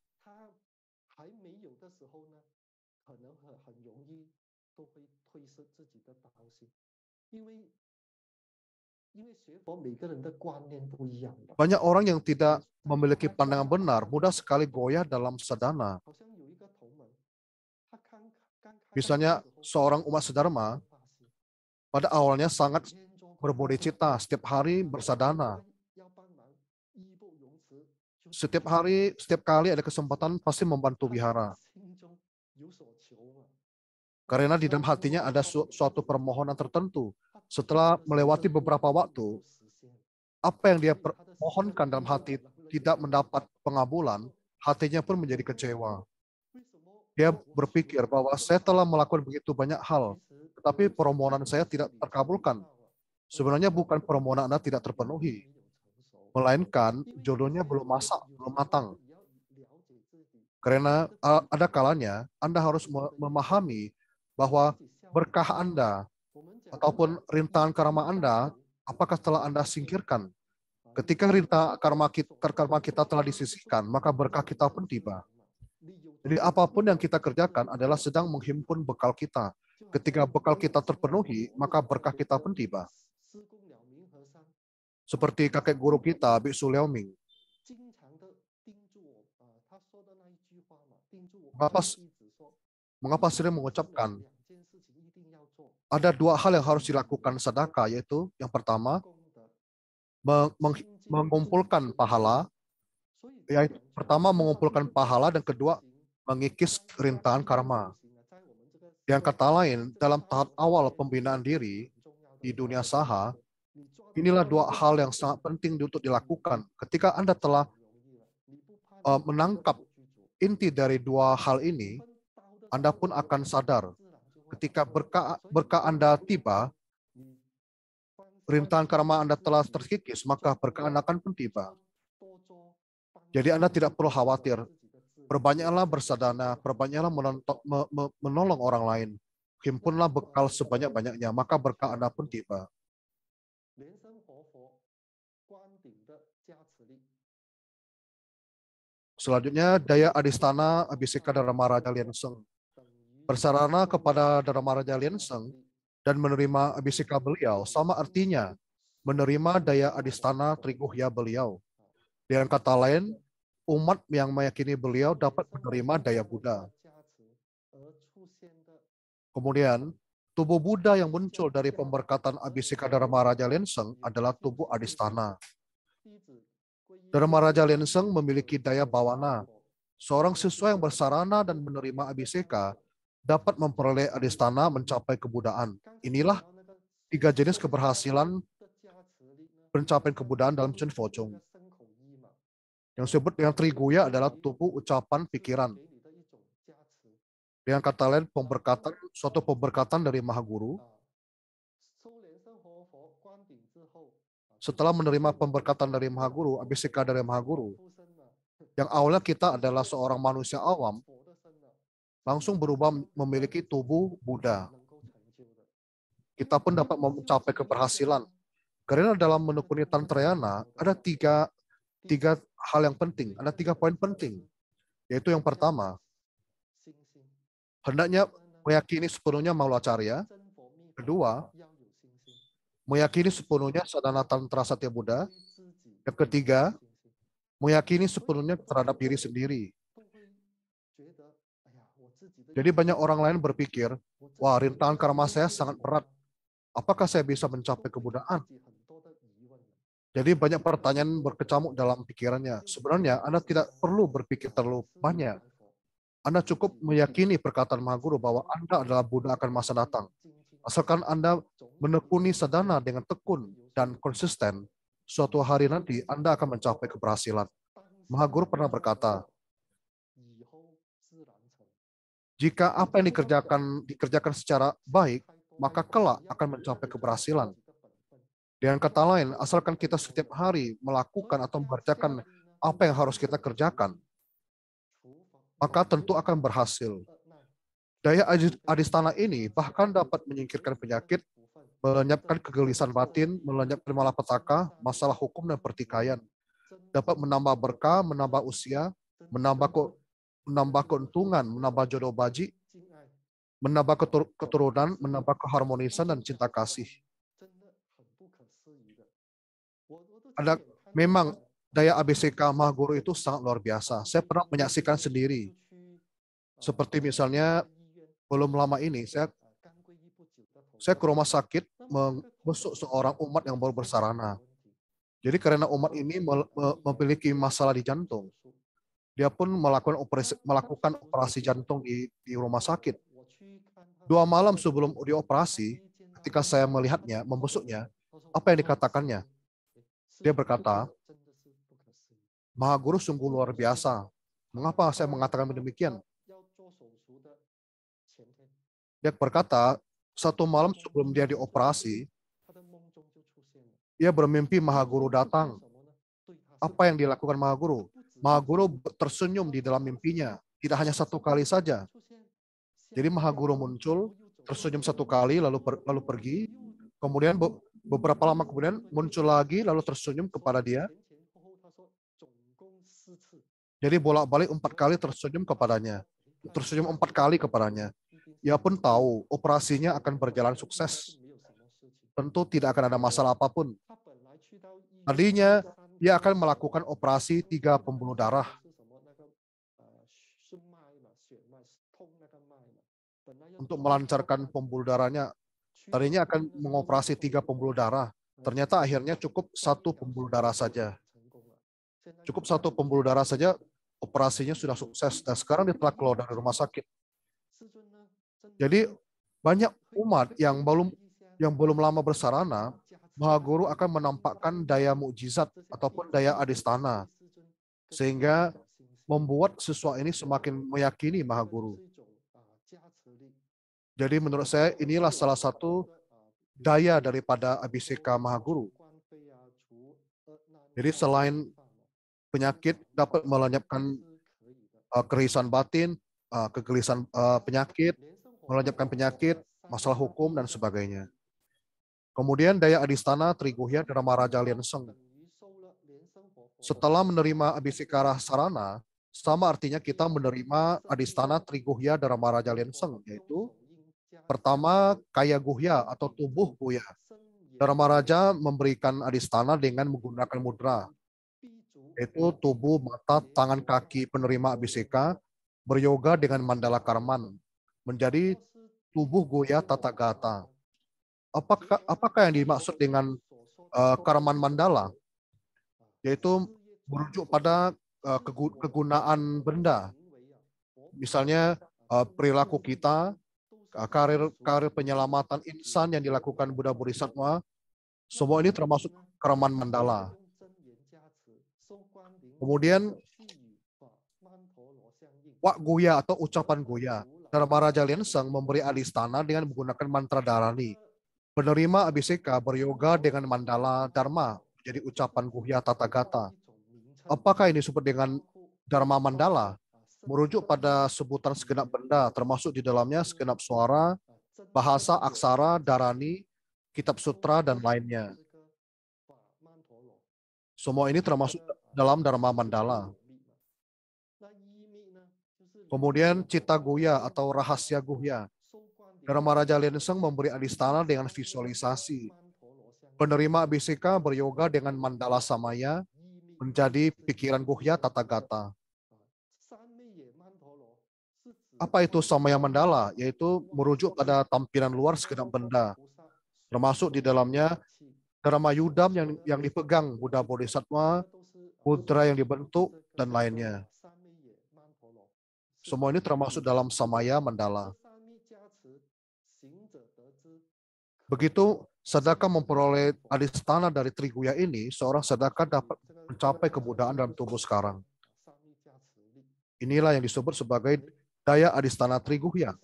B: Banyak orang yang tidak memiliki pandangan benar, mudah sekali goyah dalam sadhana. Misalnya, seorang umat sedharma pada awalnya sangat berbodhicitta, setiap hari bersadhana. Setiap kali ada kesempatan pasti membantu wihara. Karena di dalam hatinya ada suatu permohonan tertentu. Setelah melewati beberapa waktu, apa yang dia mohonkan dalam hati tidak mendapat pengabulan, hatinya pun menjadi kecewa. Dia berpikir bahwa saya telah melakukan begitu banyak hal, tetapi permohonan saya tidak terkabulkan. Sebenarnya bukan permohonan Anda tidak terpenuhi, melainkan jodohnya belum matang. Karena ada kalanya Anda harus memahami bahwa berkah Anda ataupun rintangan karma Anda, apakah telah Anda singkirkan? Ketika rintangan karma kita telah disisihkan, maka berkah kita pun tiba. Jadi apapun yang kita kerjakan adalah sedang menghimpun bekal kita. Ketika bekal kita terpenuhi, maka berkah kita pun tiba. Seperti kakek guru kita, Biksu Liaoming. Mengapa sering mengucapkan ada dua hal yang harus dilakukan sedekah, yaitu yang pertama mengumpulkan pahala, yaitu pertama mengumpulkan pahala dan kedua mengikis rintangan karma. Yang kata lain, dalam tahap awal pembinaan diri di dunia saha, inilah dua hal yang sangat penting untuk dilakukan. Ketika Anda telah menangkap inti dari dua hal ini, Anda pun akan sadar. Ketika berkah Anda tiba, rintangan karma Anda telah terkikis, maka berkah Anda akan pun tiba. Jadi Anda tidak perlu khawatir. Perbanyaklah bersadana, perbanyaklah menolong orang lain. Himpunlah bekal sebanyak-banyaknya, maka berkah Anda pun tiba. Selanjutnya, daya adhisthana Abhiseka Dharma Raja Lienseng. Bersarana kepada Dharma Raja Lienseng dan menerima abhiseka beliau sama artinya menerima daya adhisthana Triguhya beliau. Dengan kata lain, umat yang meyakini beliau dapat menerima daya Buddha. Kemudian, tubuh Buddha yang muncul dari pemberkatan Abhiseka Dharma Raja Lienseng adalah tubuh adhisthana. Dharma Raja Lienseng memiliki daya bawana. Seorang siswa yang bersarana dan menerima abhiseka dapat memperoleh adistana mencapai kebudaan. Inilah 3 jenis keberhasilan pencapaian kebudaan dalam Chen Fozhong. Yang disebut dengan Triguya adalah tubuh, ucapan, pikiran. Dengan kata lain, suatu pemberkatan dari Maha Guru. Setelah menerima pemberkatan dari Maha Guru, ABCK dari Maha Guru, yang awalnya kita adalah seorang manusia awam, langsung berubah memiliki tubuh Buddha. Kita pun dapat mencapai keberhasilan. Karena dalam menekuni Tantrayana ada tiga hal yang penting, ada 3 poin penting. Yaitu yang pertama, hendaknya meyakini sepenuhnya Maulacarya. Kedua, meyakini sepenuhnya sadhana Tantra Satya Buddha. Yang ketiga, meyakini sepenuhnya terhadap diri sendiri. Jadi banyak orang lain berpikir, wah, rintangan karma saya sangat berat. Apakah saya bisa mencapai kebudaan? Jadi banyak pertanyaan berkecamuk dalam pikirannya. Sebenarnya Anda tidak perlu berpikir terlalu banyak. Anda cukup meyakini perkataan Maha Guru bahwa Anda adalah Buddha akan masa datang. Asalkan Anda menekuni sadhana dengan tekun dan konsisten, suatu hari nanti Anda akan mencapai keberhasilan. Maha Guru pernah berkata, jika apa yang dikerjakan secara baik, maka kelak akan mencapai keberhasilan. Dengan kata lain, asalkan kita setiap hari melakukan atau mengerjakan apa yang harus kita kerjakan, maka tentu akan berhasil. Daya adistana ini bahkan dapat menyingkirkan penyakit, melenyapkan kegelisahan batin, melenyapkan malapetaka, masalah hukum dan pertikaian. Dapat menambah berkah, menambah usia, menambah keuntungan, menambah jodoh baji, menambah keturunan, menambah keharmonisan dan cinta kasih. Memang daya ABCK Maha Guru itu sangat luar biasa. Saya pernah menyaksikan sendiri. Seperti misalnya belum lama ini saya ke rumah sakit membesuk seorang umat yang baru bersarana. Jadi karena umat ini memiliki masalah di jantung, dia pun melakukan operasi jantung di rumah sakit. 2 malam sebelum dioperasi, ketika saya melihatnya, membesuknya, apa yang dikatakannya? Dia berkata, Maha Guru sungguh luar biasa. Mengapa saya mengatakan demikian? Dia berkata, 1 malam sebelum dia dioperasi, dia bermimpi Maha Guru datang. Apa yang dilakukan Maha Guru? Maha Guru tersenyum di dalam mimpinya. Tidak hanya 1 kali saja. Jadi Maha Guru muncul, tersenyum 1 kali, lalu pergi. Kemudian beberapa lama kemudian muncul lagi, lalu tersenyum kepada dia. Jadi bolak-balik 4 kali tersenyum kepadanya. Tersenyum 4 kali kepadanya. Ia pun tahu operasinya akan berjalan sukses. Tentu tidak akan ada masalah apapun. Tadinya dia akan melakukan operasi 3 pembuluh darah. Untuk melancarkan pembuluh darahnya, tadinya akan mengoperasi 3 pembuluh darah. Ternyata akhirnya cukup 1 pembuluh darah saja. Cukup 1 pembuluh darah saja, operasinya sudah sukses. Dan sekarang dia telah keluar dari rumah sakit. Jadi banyak umat yang belum lama bersarana, Maha Guru akan menampakkan daya mukjizat ataupun daya adistana, sehingga membuat siswa ini semakin meyakini Maha Guru. Jadi menurut saya inilah salah satu daya daripada ABCK Maha Guru. Jadi selain penyakit dapat melenyapkan kerisan batin, kegelisahan penyakit, melenyapkan penyakit, masalah hukum dan sebagainya. Kemudian daya adistana Triguhya Dharma Raja Lienseng. Setelah menerima ABCK Sarana, sama artinya kita menerima adistana Triguhya Dharma Raja Lienseng, yaitu pertama kaya guhya atau tubuh guhya. Dharma Raja memberikan adistana dengan menggunakan mudra, yaitu tubuh, mata, tangan, kaki penerima ABCK beryoga dengan mandala karman, menjadi tubuh guhya tata gata. Apakah yang dimaksud dengan karman mandala? Yaitu merujuk pada kegunaan benda. Misalnya perilaku kita, karir penyelamatan insan yang dilakukan Buddha Bodhisattva, semua ini termasuk keraman mandala. Kemudian Wak Goya atau ucapan Goya. Dharma Raja Lianseng memberi adistana dengan menggunakan mantra Dharani. Penerima ABCK beryoga dengan mandala Dharma, jadi ucapan Guhya Tathagata. Apakah ini disebut dengan Dharma Mandala? Merujuk pada sebutan segenap benda, termasuk di dalamnya segenap suara, bahasa, aksara, Dharani, kitab sutra, dan lainnya. Semua ini termasuk dalam Dharma Mandala. Kemudian Cita Guhya atau rahasia Guhya. Dharma Raja Lianseng memberi adistana dengan visualisasi. Penerima ABCK beryoga dengan mandala samaya menjadi pikiran Guhya Tathagata. Apa itu samaya mandala? Yaitu merujuk pada tampilan luar segenap benda, termasuk di dalamnya Dharma Yudam yang dipegang Buddha Bodhisattva, mudra yang dibentuk, dan lainnya. Semua ini termasuk dalam samaya mandala. Begitu sedekah memperoleh adistana dari Triguya ini, seorang sedekah dapat mencapai kebuddhaan dalam tubuh sekarang. Inilah yang disebut sebagai daya adistana Triguya.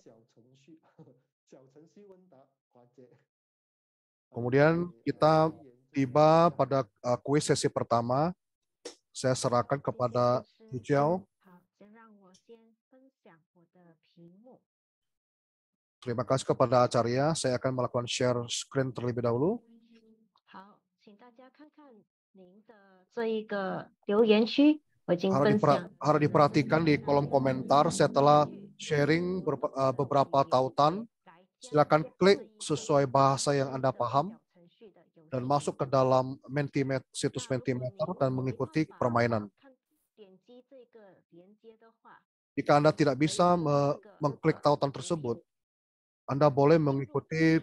B: Kemudian kita tiba pada kuis sesi pertama. Saya serahkan kepada Hujiao. Terima kasih kepada Acarya. Saya akan melakukan share screen terlebih dahulu. Harap diperhatikan di kolom komentar. Saya telah sharing beberapa tautan. Silakan klik sesuai bahasa yang Anda paham dan masuk ke dalam situs Mentimeter dan mengikuti permainan. Jika Anda tidak bisa mengklik tautan tersebut, Anda boleh mengikuti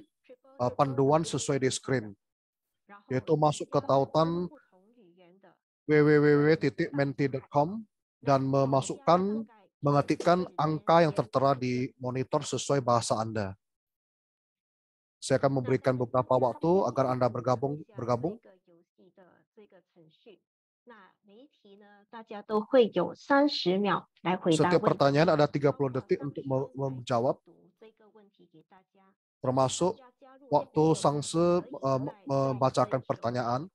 B: panduan sesuai di screen, yaitu masuk ke tautan www.menti.com dan mengetikkan angka yang tertera di monitor sesuai bahasa Anda. Saya akan memberikan beberapa waktu agar Anda bergabung. Setiap pertanyaan ada 30 detik untuk menjawab, termasuk waktu Sangse membacakan pertanyaan.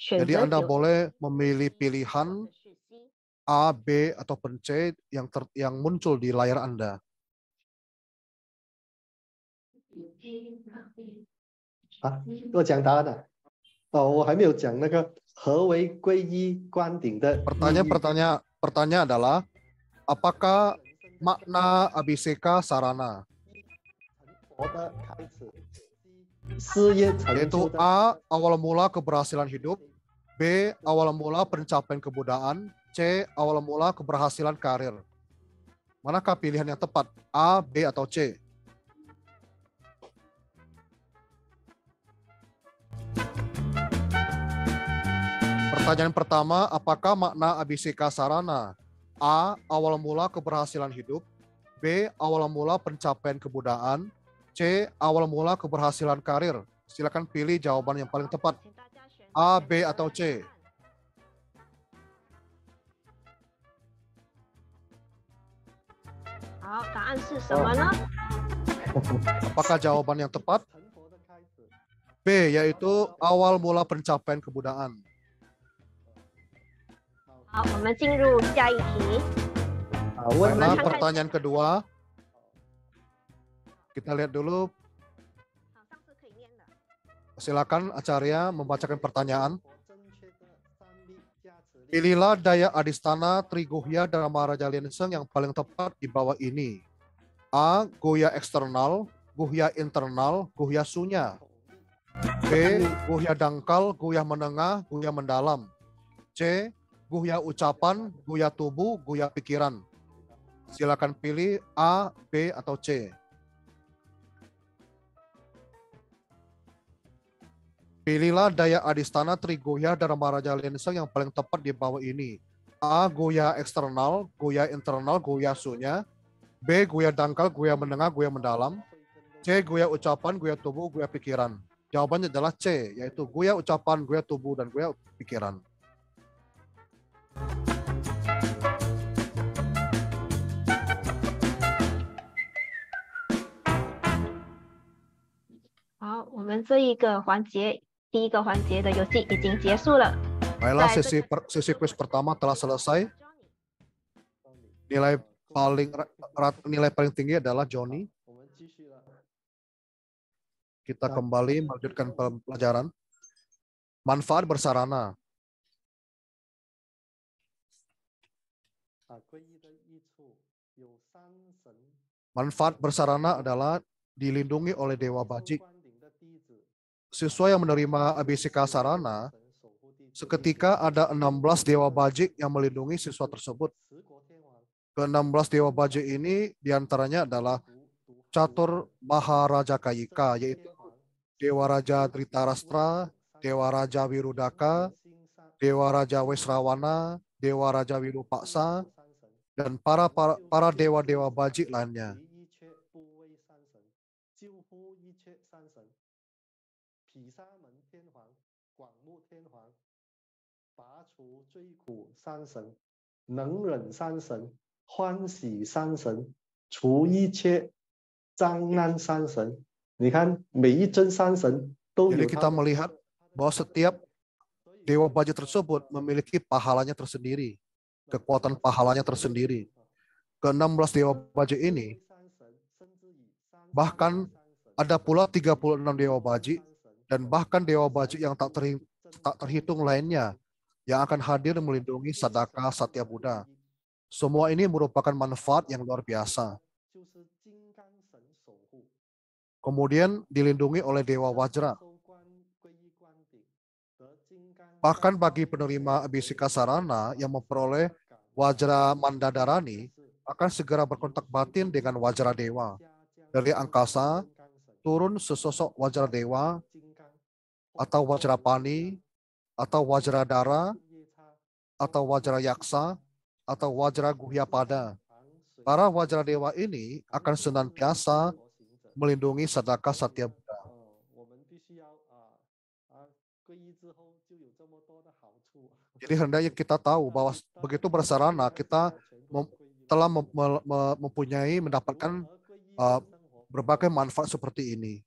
B: Jadi Anda boleh memilih pilihan A, B, ataupun C yang muncul di layar Anda. Pertanyaan adalah, apakah makna ABCK sarana? Yaitu A, awal mula keberhasilan hidup, B, awal mula pencapaian kebuddhaan, C, awal mula keberhasilan karir. Manakah pilihan yang tepat? A, B, atau C? Pertanyaan pertama, apakah makna ABCK sarana? A, awal mula keberhasilan hidup, B, awal mula pencapaian kebuddhaan, C, awal mula keberhasilan karir. Silakan pilih jawaban yang paling tepat. A, B, atau C? Apakah jawaban yang tepat? B, yaitu awal mula pencapaian kebuddhaan. Karena pertanyaan kedua, kita lihat dulu. Silakan Acarya membacakan pertanyaan. Pilihlah daya adistana Triguhya Dharma Raja Lianseng yang paling tepat di bawah ini. A, Guhya eksternal, Guhya internal, Guhya sunya. B, Guhya dangkal, Guhya menengah, Guhya mendalam. C, Guhya ucapan, Guhya tubuh, Guhya pikiran. Silakan pilih A, B, atau C. Pilihlah daya adistana Triguhya Dharma Raja Lianseng yang paling tepat di bawah ini. A. Goya eksternal, goya internal, goya sunya. B. Goya dangkal, goya menengah, goya mendalam. C. Goya ucapan, goya tubuh, goya pikiran. Jawabannya adalah C, yaitu goya ucapan, goya tubuh, dan goya pikiran.
D: 好，我们这一个环节，第一个环节的游戏已经结束了。
B: Baiklah, sesi quiz pertama telah selesai. Nilai paling tinggi adalah Johnny. Kita kembali melanjutkan pelajaran. Manfaat bersarana. Manfaat bersarana adalah dilindungi oleh Dewa Bajik. Siswa yang menerima ABCK Sarana, seketika ada 16 Dewa Bajik yang melindungi siswa tersebut. Ke-16 Dewa Bajik ini diantaranya adalah Catur Maharaja Kayika, yaitu Dewa Raja Dhritarashtra, Dewa Raja Wirudaka, Dewa Raja Wesrawana, Dewa Raja Wirupaksa, dan para dewa-dewa Bajik lainnya. Jadi kita melihat bahwa setiap Dewa Bajik tersebut memiliki pahalanya tersendiri, kekuatan pahalanya tersendiri. Ke-16 Dewa Bajik ini, bahkan ada pula 36 Dewa Bajik, dan bahkan Dewa Bajik yang tak terhitung lainnya yang akan hadir melindungi Sadaka Satya Buddha. Semua ini merupakan manfaat yang luar biasa. Kemudian dilindungi oleh Dewa Wajra. Bahkan bagi penerima ABCK Sarana yang memperoleh Wajra Mandadarani akan segera berkontak batin dengan Wajra Dewa. Dari angkasa, turun sesosok Wajra Dewa, atau Wajra Pani, atau Wajra Dara, atau Wajra Yaksa, atau Wajra Guhyapada. Para Wajra Dewa ini akan senantiasa melindungi Sadaka Satya Buddha. Jadi hendaknya kita tahu bahwa begitu bersarana kita telah mendapatkan berbagai manfaat seperti ini.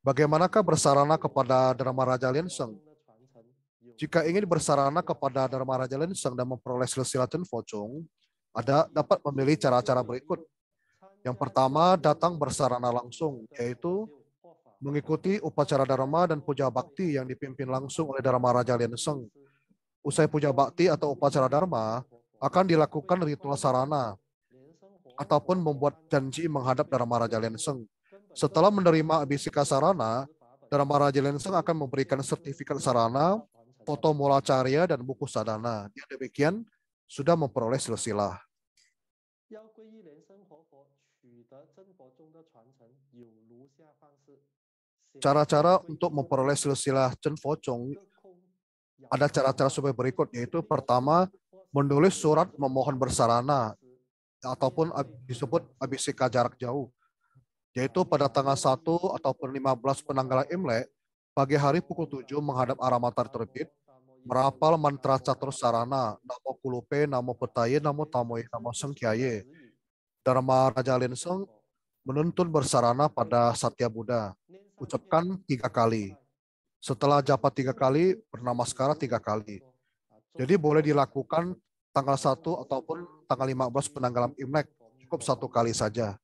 B: Bagaimanakah bersarana kepada Dharma Raja Lenseng? Jika ingin bersarana kepada Dharma Raja Lenseng dan memperoleh silsilah Chen Focong, dapat memilih cara-cara berikut. Yang pertama, datang bersarana langsung, yaitu mengikuti upacara Dharma dan puja bakti yang dipimpin langsung oleh Dharma Raja Lenseng. Usai puja bakti atau upacara Dharma, akan dilakukan ritual sarana, ataupun membuat janji menghadap Dharma Raja Lenseng. Setelah menerima ABCK Sarana, Dharma Raja Lenseng akan memberikan sertifikat sarana, foto mula carya, dan buku sadana. Yang demikian sudah memperoleh silsilah. Cara-cara untuk memperoleh silsilah Chen Focong ada cara-cara sebagai berikut, yaitu pertama, menulis surat memohon bersarana ataupun disebut ABCK jarak jauh, yaitu pada tanggal 1 ataupun 15 penanggalan Imlek, pagi hari pukul 7 menghadap arah matahari terbit, merapal mantra catur sarana, Namo Kulupe, Namo Petaye, Namo Tamoye, Namo Sengkyaye. Dharma Raja Lenseng menuntun bersarana pada Satya Buddha. Ucapkan 3 kali. Setelah japa 3 kali, bernamaskara 3 kali. Jadi boleh dilakukan tanggal 1 ataupun tanggal 15 penanggalan Imlek. Cukup 1 kali saja.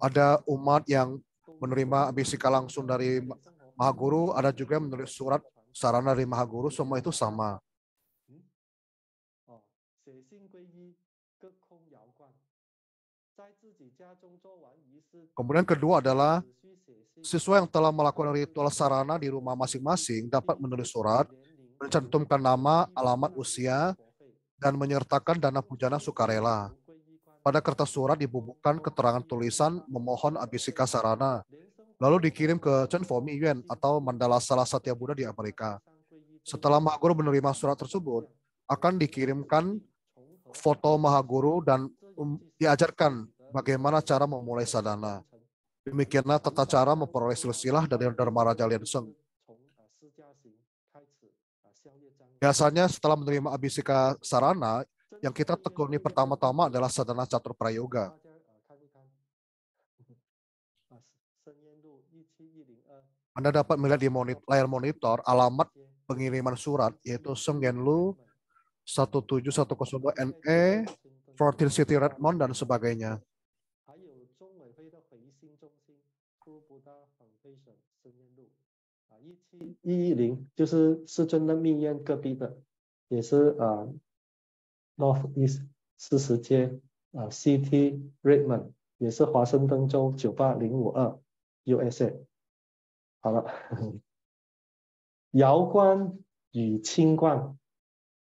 B: Ada umat yang menerima ABCK langsung dari Mahaguru, ada juga yang menulis surat sarana dari Mahaguru, semua itu sama. Kemudian kedua adalah siswa yang telah melakukan ritual sarana di rumah masing-masing dapat menulis surat, mencantumkan nama, alamat, usia, dan menyertakan dana pujana sukarela. Pada kertas surat dibubuhkan keterangan tulisan memohon ABCK Sarana. lalu dikirim ke Chen Fo Mi Yuan atau Mandala Salah Satya Buddha di Amerika. Setelah Mahaguru menerima surat tersebut, akan dikirimkan foto Mahaguru dan diajarkan bagaimana cara memulai sadhana. Demikianlah tata cara memperoleh silsilah dari Dharma Raja Lianseng. Biasanya setelah menerima Abhisika Sarana, yang kita tekuni pertama-tama adalah sadhana catur prayoga. Anda dapat melihat di layar monitor alamat pengiriman surat, yaitu Senggenlu 17102 NE, 14 City Redmond, dan sebagainya.
C: 17110就是世尊的密院隔壁的，也是North East 40街City Redmond， 也是华盛顿州98052 USA。好了，遥观与清观。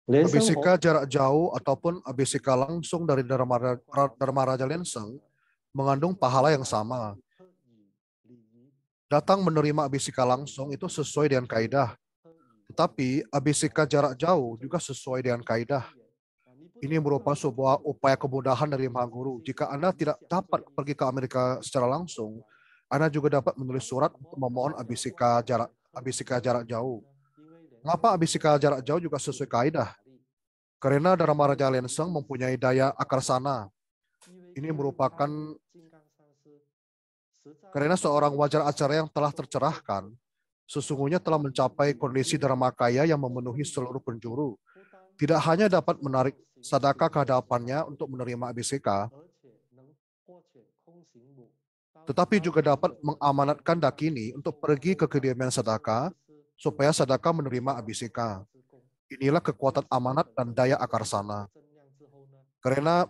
B: Abhisika jarak jauh ataupun abhisika langsung dari Dharma Raja Lianseng mengandung pahala yang sama. Datang menerima abhisika langsung itu sesuai dengan kaidah. Tetapi abhisika jarak jauh juga sesuai dengan kaidah. Ini merupakan sebuah upaya kemudahan dari Mahaguru. Jika Anda tidak dapat pergi ke Amerika secara langsung, Anda juga dapat menulis surat untuk memohon abhisika jarak jauh. Mengapa abhisika jarak jauh juga sesuai kaidah? Karena Dharma Raja Lianseng mempunyai daya akarsana. Ini merupakan karena seorang wajar acara yang telah tercerahkan, sesungguhnya telah mencapai kondisi dharmakaya yang memenuhi seluruh penjuru. Tidak hanya dapat menarik sadaka ke hadapannya untuk menerima abhisika, tetapi juga dapat mengamanatkan dakini untuk pergi ke kediaman sadaka, supaya sadaka menerima abhisika. Inilah kekuatan amanat dan daya akarsana. Karena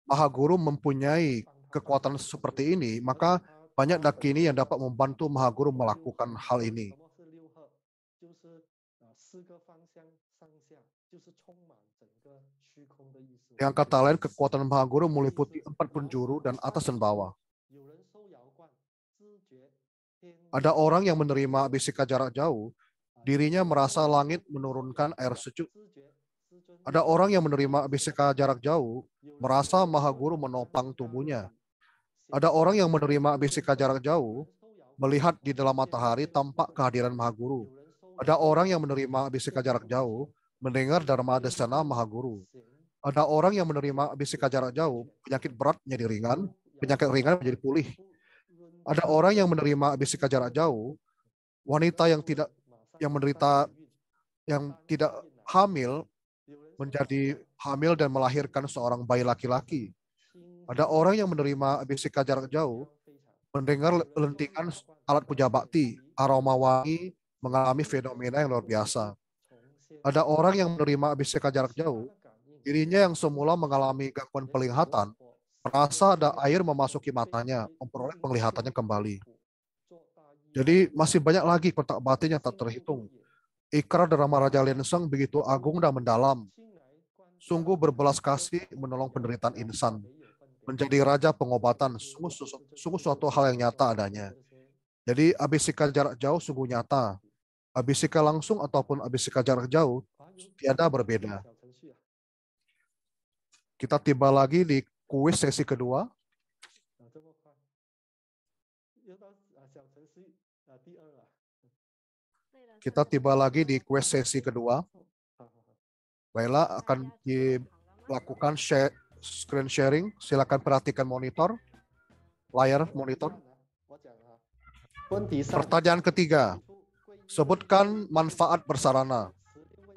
B: Mahaguru mempunyai kekuatan seperti ini, maka banyak dakini yang dapat membantu Mahaguru melakukan hal ini. Dengan kata lain, kekuatan Mahaguru meliputi 4 penjuru dan atas dan bawah. Ada orang yang menerima abhisika jarak jauh, dirinya merasa langit menurunkan air sejuk. Ada orang yang menerima abhisika jarak jauh, merasa Mahaguru menopang tubuhnya. Ada orang yang menerima abhisika jarak jauh, melihat di dalam matahari tampak kehadiran Mahaguru. Ada orang yang menerima abhisika jarak jauh, mendengar Dharma Desana Mahaguru. Ada orang yang menerima abhisika jarak jauh, penyakit berat menjadi ringan, penyakit ringan menjadi pulih. Ada orang yang menerima abhisika jarak jauh, wanita yang tidak hamil menjadi hamil dan melahirkan seorang bayi laki-laki. Ada orang yang menerima abhisika jarak jauh, mendengar lentingan alat puja bakti, aroma wangi, mengalami fenomena yang luar biasa. Ada orang yang menerima abhisika jarak jauh, dirinya yang semula mengalami gangguan penglihatan, merasa ada air memasuki matanya, memperoleh penglihatannya kembali. Jadi masih banyak lagi kontak batin yang tak terhitung. Ikrar Dharma Raja Lianseng begitu agung dan mendalam. Sungguh berbelas kasih menolong penderitaan insan. Menjadi raja pengobatan, sungguh suatu hal yang nyata adanya. Jadi abhisika jarak jauh sungguh nyata. Abhisika langsung ataupun abhisika jarak jauh tiada berbeda. Kita tiba lagi di kuis sesi kedua. Kita tiba lagi di kuis sesi kedua. Baiklah, akan dilakukan screen sharing. Silakan perhatikan layar monitor. Pertanyaan ketiga. Sebutkan manfaat bersarana.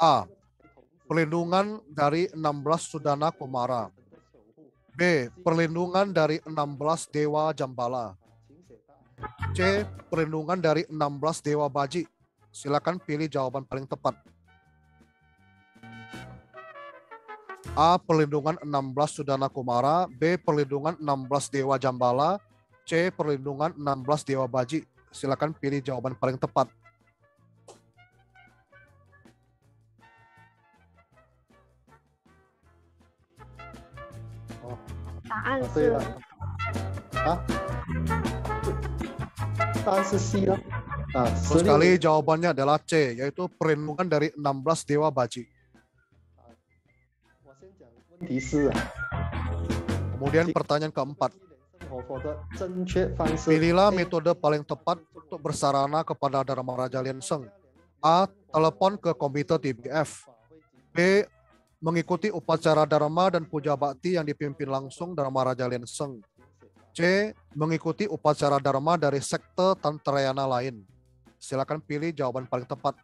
B: A. Perlindungan dari 16 Sudana Kumara. B. Perlindungan dari 16 Dewa Jambala. C. Perlindungan dari 16 Dewa Baji. Silakan pilih jawaban paling tepat. A. Perlindungan 16 Sudana Kumara. B. Perlindungan 16 Dewa Jambala. C. Perlindungan 16 Dewa Baji. Silakan pilih jawaban paling tepat.
C: 答案是 C 了。
B: Betul sekali, jawabannya adalah C, yaitu perlindungan dari 16 dewa baji. Kemudian pertanyaan keempat. Pilihlah metode paling tepat untuk bersarana kepada Dharma Raja Lien Seng. A. Telepon ke komite TBF. B. Mengikuti upacara Dharma dan puja bakti yang dipimpin langsung Dharma Raja Lien Seng. C. Mengikuti upacara Dharma dari sekte Tantrayana lain. Silakan pilih jawaban paling tepat.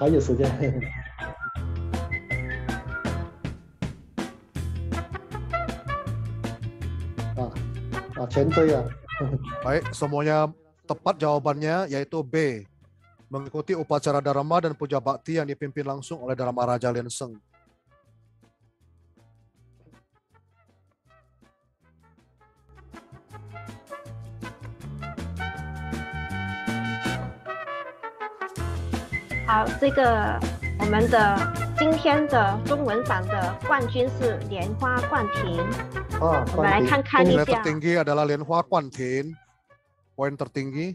C: 还有时间。全对啊。
B: Baik, semuanya tepat jawabannya yaitu B. Mengikuti upacara Dharma dan puja bakti yang dipimpin langsung oleh Dharma Raja Lien Seng.
D: 好，这个我们的今天的中文榜的冠军是莲花冠廷。我们来看看一
B: Nilai
D: 下。
B: tertinggi adalah Lianhua Kuantin, poin tertinggi.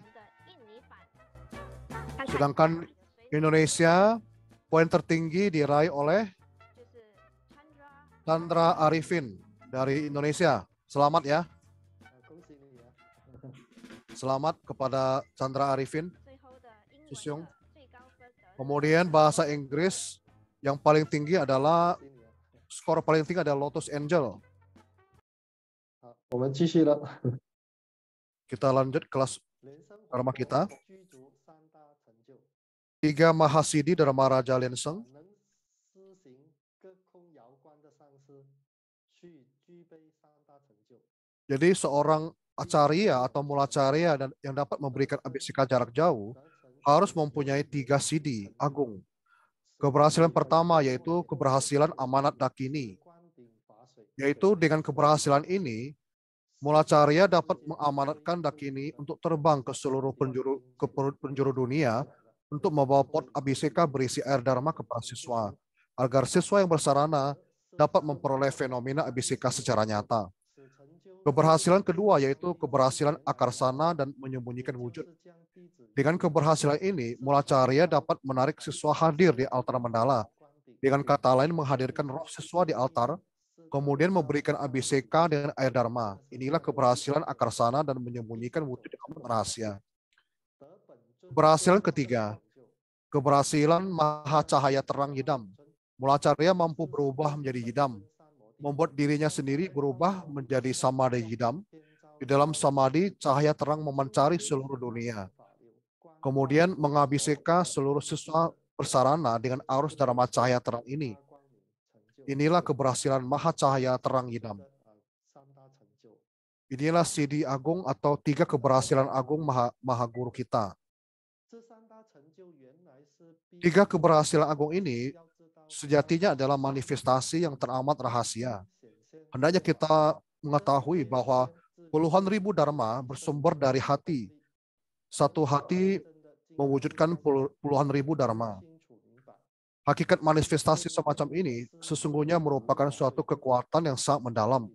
B: Sedangkan Indonesia, poin tertinggi diraih oleh Chandra Arifin dari Indonesia. Selamat ya. Selamat kepada Chandra Arifin. Susyung. Kemudian bahasa Inggris yang paling tinggi adalah skor paling tinggi adalah Lotus Angel. Kita lanjut kelas Dharma kita. 3 Mahasiddhi Dharma Raja Lien Seng. Jadi seorang acarya atau mulacarya dan yang dapat memberikan abhisika jarak jauh harus mempunyai 3 siddhi agung. Keberhasilan pertama yaitu keberhasilan amanat dakini. Yaitu dengan keberhasilan ini, mulacarya dapat mengamanatkan dakini untuk terbang ke seluruh penjuru dunia untuk membawa pot abhiseka berisi air dharma kepada siswa, agar siswa yang bersarana dapat memperoleh fenomena abhiseka secara nyata. Keberhasilan kedua yaitu keberhasilan akarsana dan menyembunyikan wujud. Dengan keberhasilan ini, mulacarya dapat menarik siswa hadir di altar mandala. Dengan kata lain, menghadirkan roh siswa di altar, kemudian memberikan abhiseka dengan air dharma. Inilah keberhasilan akarsana dan menyembunyikan wujud rahasia. Keberhasilan ketiga, keberhasilan maha cahaya terang yidam. Mulacarya mampu berubah menjadi yidam, membuat dirinya sendiri berubah menjadi samadhi yidam. Di dalam samadhi, cahaya terang memencari seluruh dunia. Kemudian mengabhiseka seluruh siswa bersarana dengan arus dharma cahaya terang ini. Inilah keberhasilan maha cahaya terang yidam. Inilah siddhi agung atau 3 keberhasilan agung maha guru kita. 3 keberhasilan agung ini sejatinya adalah manifestasi yang teramat rahasia. Hendaknya kita mengetahui bahwa puluhan ribu dharma bersumber dari hati. Satu hati mewujudkan puluhan ribu dharma. Hakikat manifestasi semacam ini sesungguhnya merupakan suatu kekuatan yang sangat mendalam.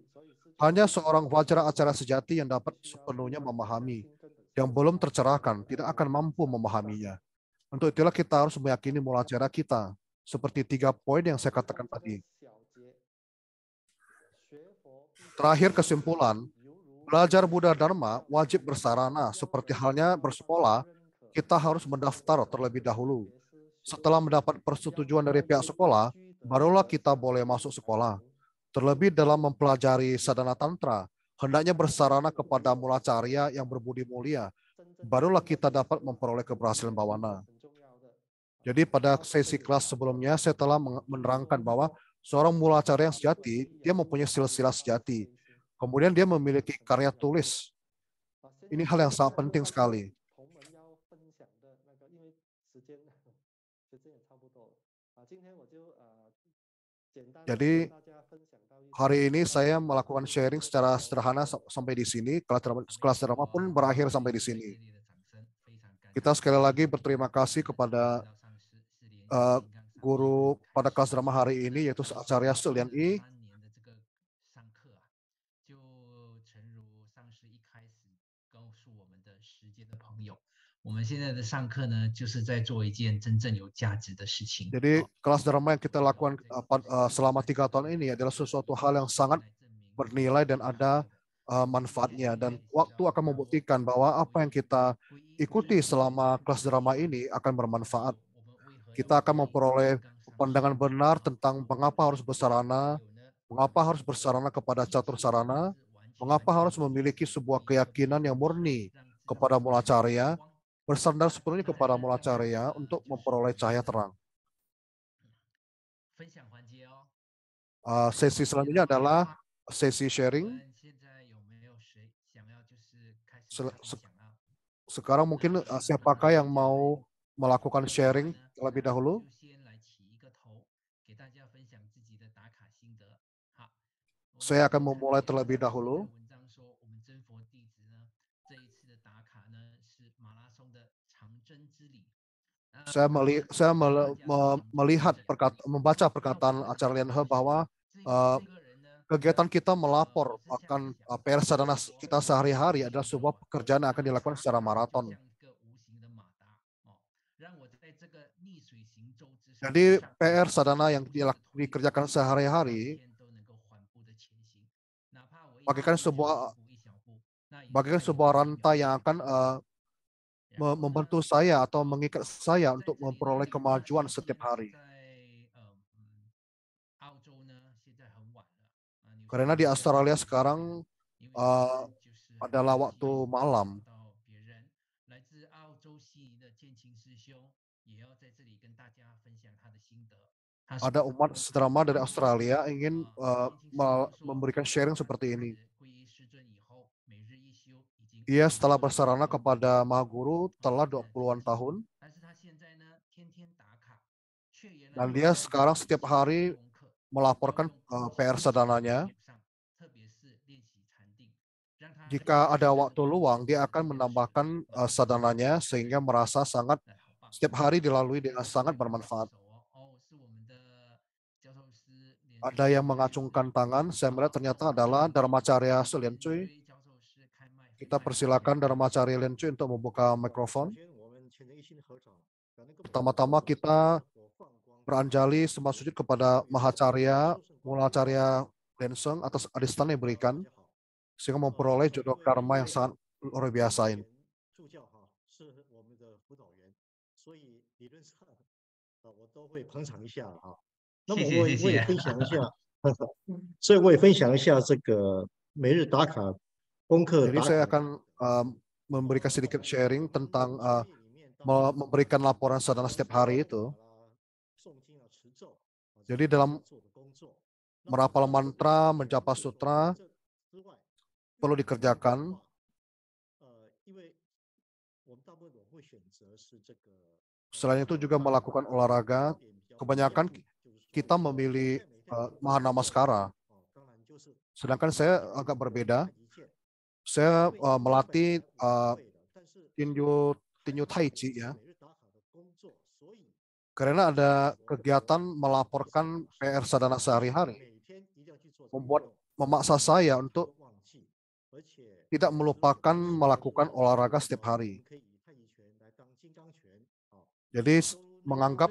B: Hanya seorang wajra acara sejati yang dapat sepenuhnya memahami. Yang belum tercerahkan tidak akan mampu memahaminya. Untuk itulah kita harus meyakini mulacara kita. Seperti 3 poin yang saya katakan tadi. Terakhir kesimpulan, belajar Buddha Dharma wajib bersarana seperti halnya bersekolah, kita harus mendaftar terlebih dahulu. Setelah mendapat persetujuan dari pihak sekolah, barulah kita boleh masuk sekolah. Terlebih dalam mempelajari sadhana tantra, hendaknya bersarana kepada mula carya yang berbudi mulia. Barulah kita dapat memperoleh keberhasilan bawana. Jadi pada sesi kelas sebelumnya saya telah menerangkan bahwa seorang mula carya yang sejati, dia mempunyai silsilah sejati. Kemudian dia memiliki karya tulis. Ini hal yang sangat penting sekali. Jadi hari ini saya melakukan sharing secara sederhana sampai di sini. Kelas drama pun berakhir sampai di sini. Kita sekali lagi berterima kasih kepada guru pada kelas drama hari ini, yaitu Acarya Sulian I. Jadi kelas drama yang kita lakukan selama 3 tahun ini adalah sesuatu hal yang sangat bernilai dan ada manfaatnya, dan waktu akan membuktikan bahwa apa yang kita ikuti selama kelas drama ini akan bermanfaat. Kita akan memperoleh pandangan benar tentang mengapa harus bersarana, mengapa harus bersarana kepada catur sarana, mengapa harus memiliki sebuah keyakinan yang murni kepada mula carya, bersandar sepenuhnya kepada mula carya untuk memperoleh cahaya terang. Sesi selanjutnya adalah sesi sharing. Sekarang mungkin siapakah yang mau melakukan sharing terlebih dahulu? Saya akan memulai terlebih dahulu. Saya membaca perkataan Acarya Lian He bahwa kegiatan kita melapor akan PR sadhana kita sehari-hari adalah sebuah pekerjaan yang akan dilakukan secara maraton. Jadi PR sadhana yang dikerjakan sehari-hari bagaikan sebuah rantai yang akan membantu saya atau mengikat saya untuk memperoleh kemajuan setiap hari. Karena di Australia sekarang adalah waktu malam. Ada umat sedrama dari Australia ingin memberikan sharing seperti ini. Ia setelah bersarana kepada Maha Guru telah 20-an tahun. Dan dia sekarang setiap hari melaporkan PR sadhananya. Jika ada waktu luang, dia akan menambahkan sadhananya sehingga merasa setiap hari dilalui dengan sangat bermanfaat. Ada yang mengacungkan tangan, saya melihat ternyata adalah Dharmacarya Sulian Cui. Kita persilakan Dharmacarya Lian Cui untuk membuka mikrofon. Pertama-tama kita beranjali sembah sujud kepada Mahacarya, Mulacarya Lenseng atas adistan yang diberikan, sehingga memperoleh jodoh karma yang sangat luar biasa ini. Jadi saya akan memberikan sedikit sharing tentang memberikan laporan sadhana setiap hari itu. Jadi dalam merapal mantra, menjapa sutra, perlu dikerjakan. Selain itu juga melakukan olahraga. Kebanyakan kita memilih Mahanamaskara. Sedangkan saya agak berbeda. Saya melatih tinju tai chi ya. Karena ada kegiatan melaporkan PR sadhana sehari-hari. Memaksa saya untuk tidak melupakan melakukan olahraga setiap hari. Jadi menganggap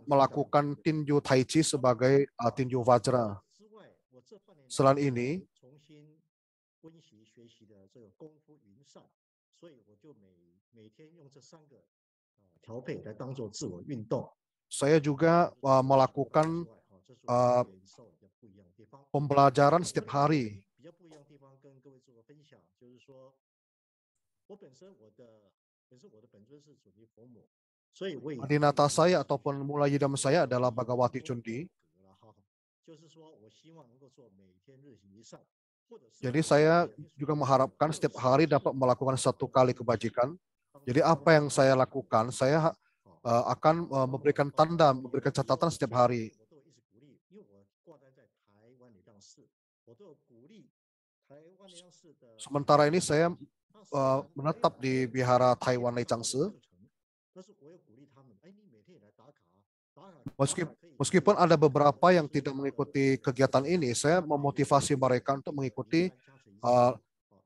B: melakukan tinju tai chi sebagai tinju vajra. Selain ini, saya juga melakukan pembelajaran setiap hari Adinata saya ataupun mulai yidam saya adalah Bhagawati Chundi. Jadi saya juga mengharapkan setiap hari dapat melakukan 1 kali kebajikan. Jadi apa yang saya lakukan, saya akan memberikan tanda, memberikan catatan setiap hari. Sementara ini saya menetap di Wihara Taiwan Leicangse. Meskipun ada beberapa yang tidak mengikuti kegiatan ini, saya memotivasi mereka untuk mengikuti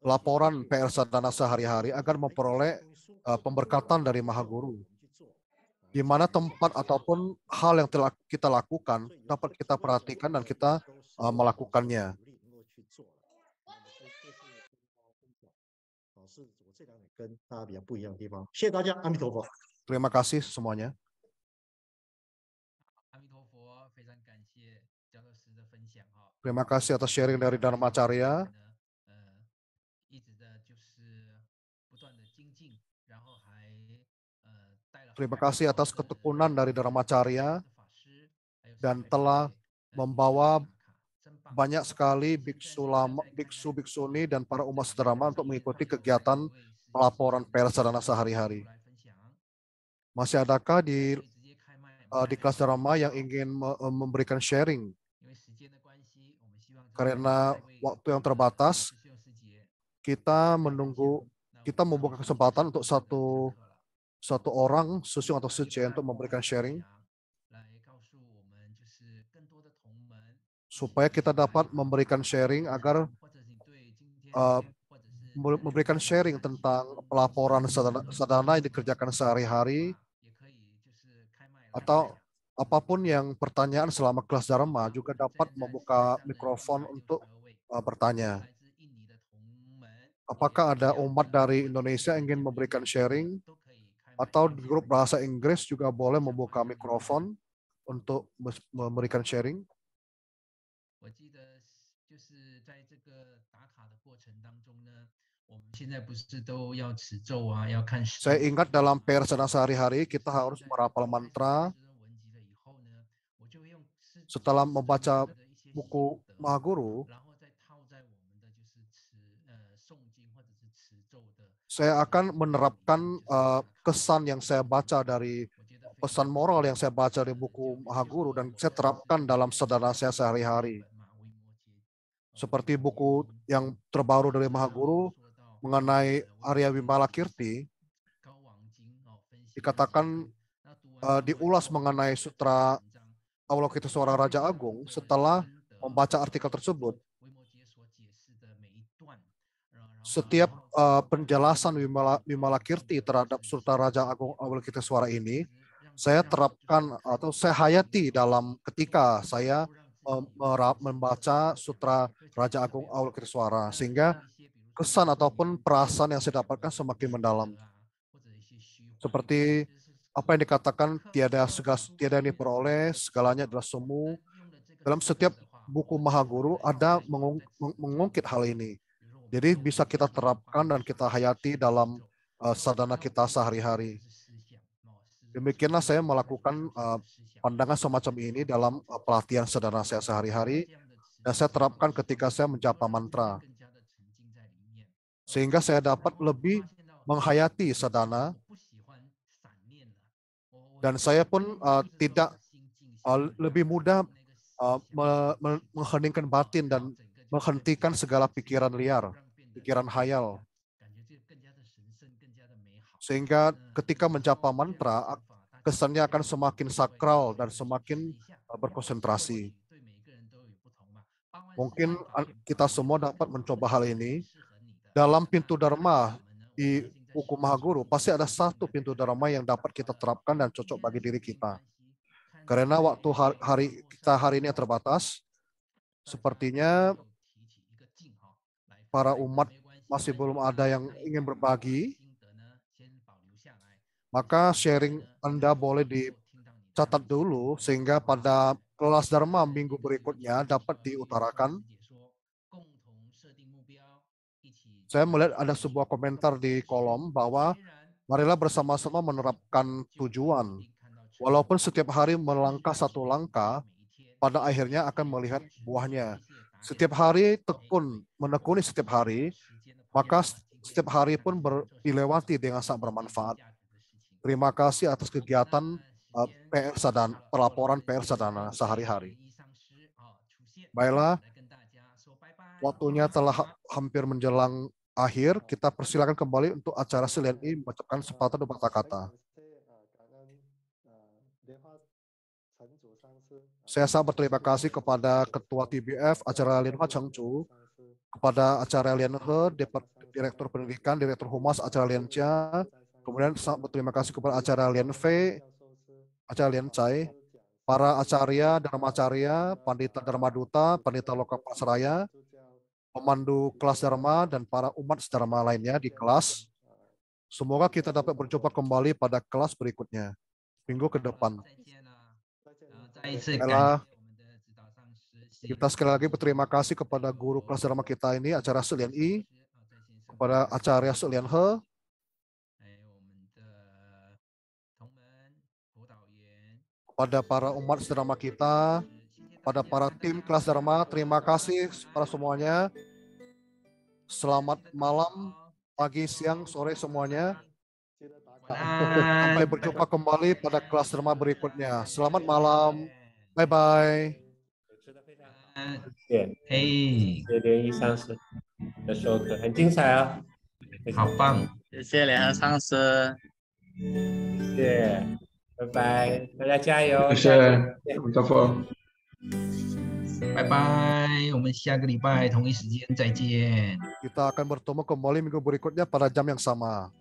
B: laporan PR Sadhana sehari-hari agar memperoleh pemberkatan dari Maha Guru. Di mana tempat ataupun hal yang telah kita lakukan dapat kita perhatikan dan kita melakukannya. Terima kasih semuanya. Terima kasih atas sharing dari Dharmacharya. Terima kasih atas ketekunan dari Dharmacharya dan telah membawa banyak sekali biksu lama, biksu-biksuni dan para umat sederhana untuk mengikuti kegiatan pelaporan PR Sadhana sehari-hari. Masih adakah di kelas Dharma yang ingin memberikan sharing? Karena waktu yang terbatas, kita membuka kesempatan untuk satu orang, Susyung atau Suce, untuk memberikan sharing. Supaya kita dapat memberikan sharing agar memberikan sharing tentang pelaporan sadhana yang dikerjakan sehari-hari, atau apapun yang pertanyaan selama kelas Dharma juga dapat membuka mikrofon untuk bertanya. Apakah ada umat dari Indonesia yang ingin memberikan sharing? Atau di grup bahasa Inggris juga boleh membuka mikrofon untuk memberikan sharing. Saya ingat dalam PR Sadhana sehari-hari kita harus merapal mantra. Setelah membaca buku Maha Guru, saya akan menerapkan kesan yang saya baca dari pesan moral yang saya baca dari buku Maha Guru dan saya terapkan dalam sadhana saya sehari-hari. Seperti buku yang terbaru dari Maha Guru mengenai Arya Vimalakirti, dikatakan diulas mengenai sutra Avalokitesvara Raja Agung. Setelah membaca artikel tersebut, setiap penjelasan Vimalakirti terhadap sutra Raja Agung Avalokitesvara ini saya terapkan atau saya hayati dalam ketika saya membaca sutra Raja Agung Avalokitesvara, sehingga kesan ataupun perasaan yang saya dapatkan semakin mendalam. Seperti apa yang dikatakan, tiada yang diperoleh, segalanya adalah semu. Dalam setiap buku Maha Guru ada mengungkit hal ini. Jadi bisa kita terapkan dan kita hayati dalam sadhana kita sehari-hari. Demikianlah saya melakukan pandangan semacam ini dalam pelatihan sadhana saya sehari-hari, dan saya terapkan ketika saya menjapa mantra. Sehingga saya dapat lebih menghayati sadhana, dan saya pun tidak lebih mudah mengheningkan batin dan menghentikan segala pikiran liar, pikiran hayal. Sehingga ketika menjapa mantra, kesannya akan semakin sakral dan semakin berkonsentrasi. Mungkin kita semua dapat mencoba hal ini. Dalam pintu Dharma di buku Maha Guru, pasti ada satu pintu Dharma yang dapat kita terapkan dan cocok bagi diri kita. Karena waktu hari ini terbatas, sepertinya para umat masih belum ada yang ingin berbagi, maka sharing Anda boleh dicatat dulu sehingga pada kelas Dharma minggu berikutnya dapat diutarakan. Saya melihat ada sebuah komentar di kolom bahwa marilah bersama-sama menerapkan tujuan. Walaupun setiap hari melangkah satu langkah, pada akhirnya akan melihat buahnya. Setiap hari menekuni setiap hari, maka setiap hari pun dilewati dengan sangat bermanfaat. Terima kasih atas kegiatan PR Sadana, pelaporan PR Sadana sehari-hari. Baiklah, waktunya telah hampir menjelang akhir. Kita persilakan kembali untuk acara SLNI mengucapkan sepatah dua patah kata. Saya sangat berterima kasih kepada Ketua TBF acara Lianhua Chengchu, kepada acara Lianhe, Direktur Pendidikan, Direktur Humas acara Lianjia, kemudian sangat berterima kasih kepada acara Lianfei, acara Liancai, para acarya, dharmacarya, pandita dharma duta, pandita lokal pasaraya, pemandu kelas dharma, dan para umat dharma lainnya di kelas. Semoga kita dapat berjumpa kembali pada kelas berikutnya, minggu ke depan. Kita sekali lagi berterima kasih kepada guru kelas dharma kita ini, acara SLNI, kepada acarya SLNhe, kepada para umat dharma kita, pada para tim kelas dharma. Terima kasih para semuanya. Selamat malam, pagi, siang, sore semuanya. Sampai berjumpa kembali pada kelas dharma berikutnya. Selamat malam. Bye-bye.
A: 嘿，
E: 谢谢联谊上师的授课，很精彩啊！
A: 好棒！
F: 谢谢联合上师，
E: 谢谢，拜拜，大家加油！
G: 谢谢，大峰。
A: 拜拜，我们下个礼拜同一时间再见。
B: Kita akan bertemu kembali minggu berikutnya pada jam yang sama.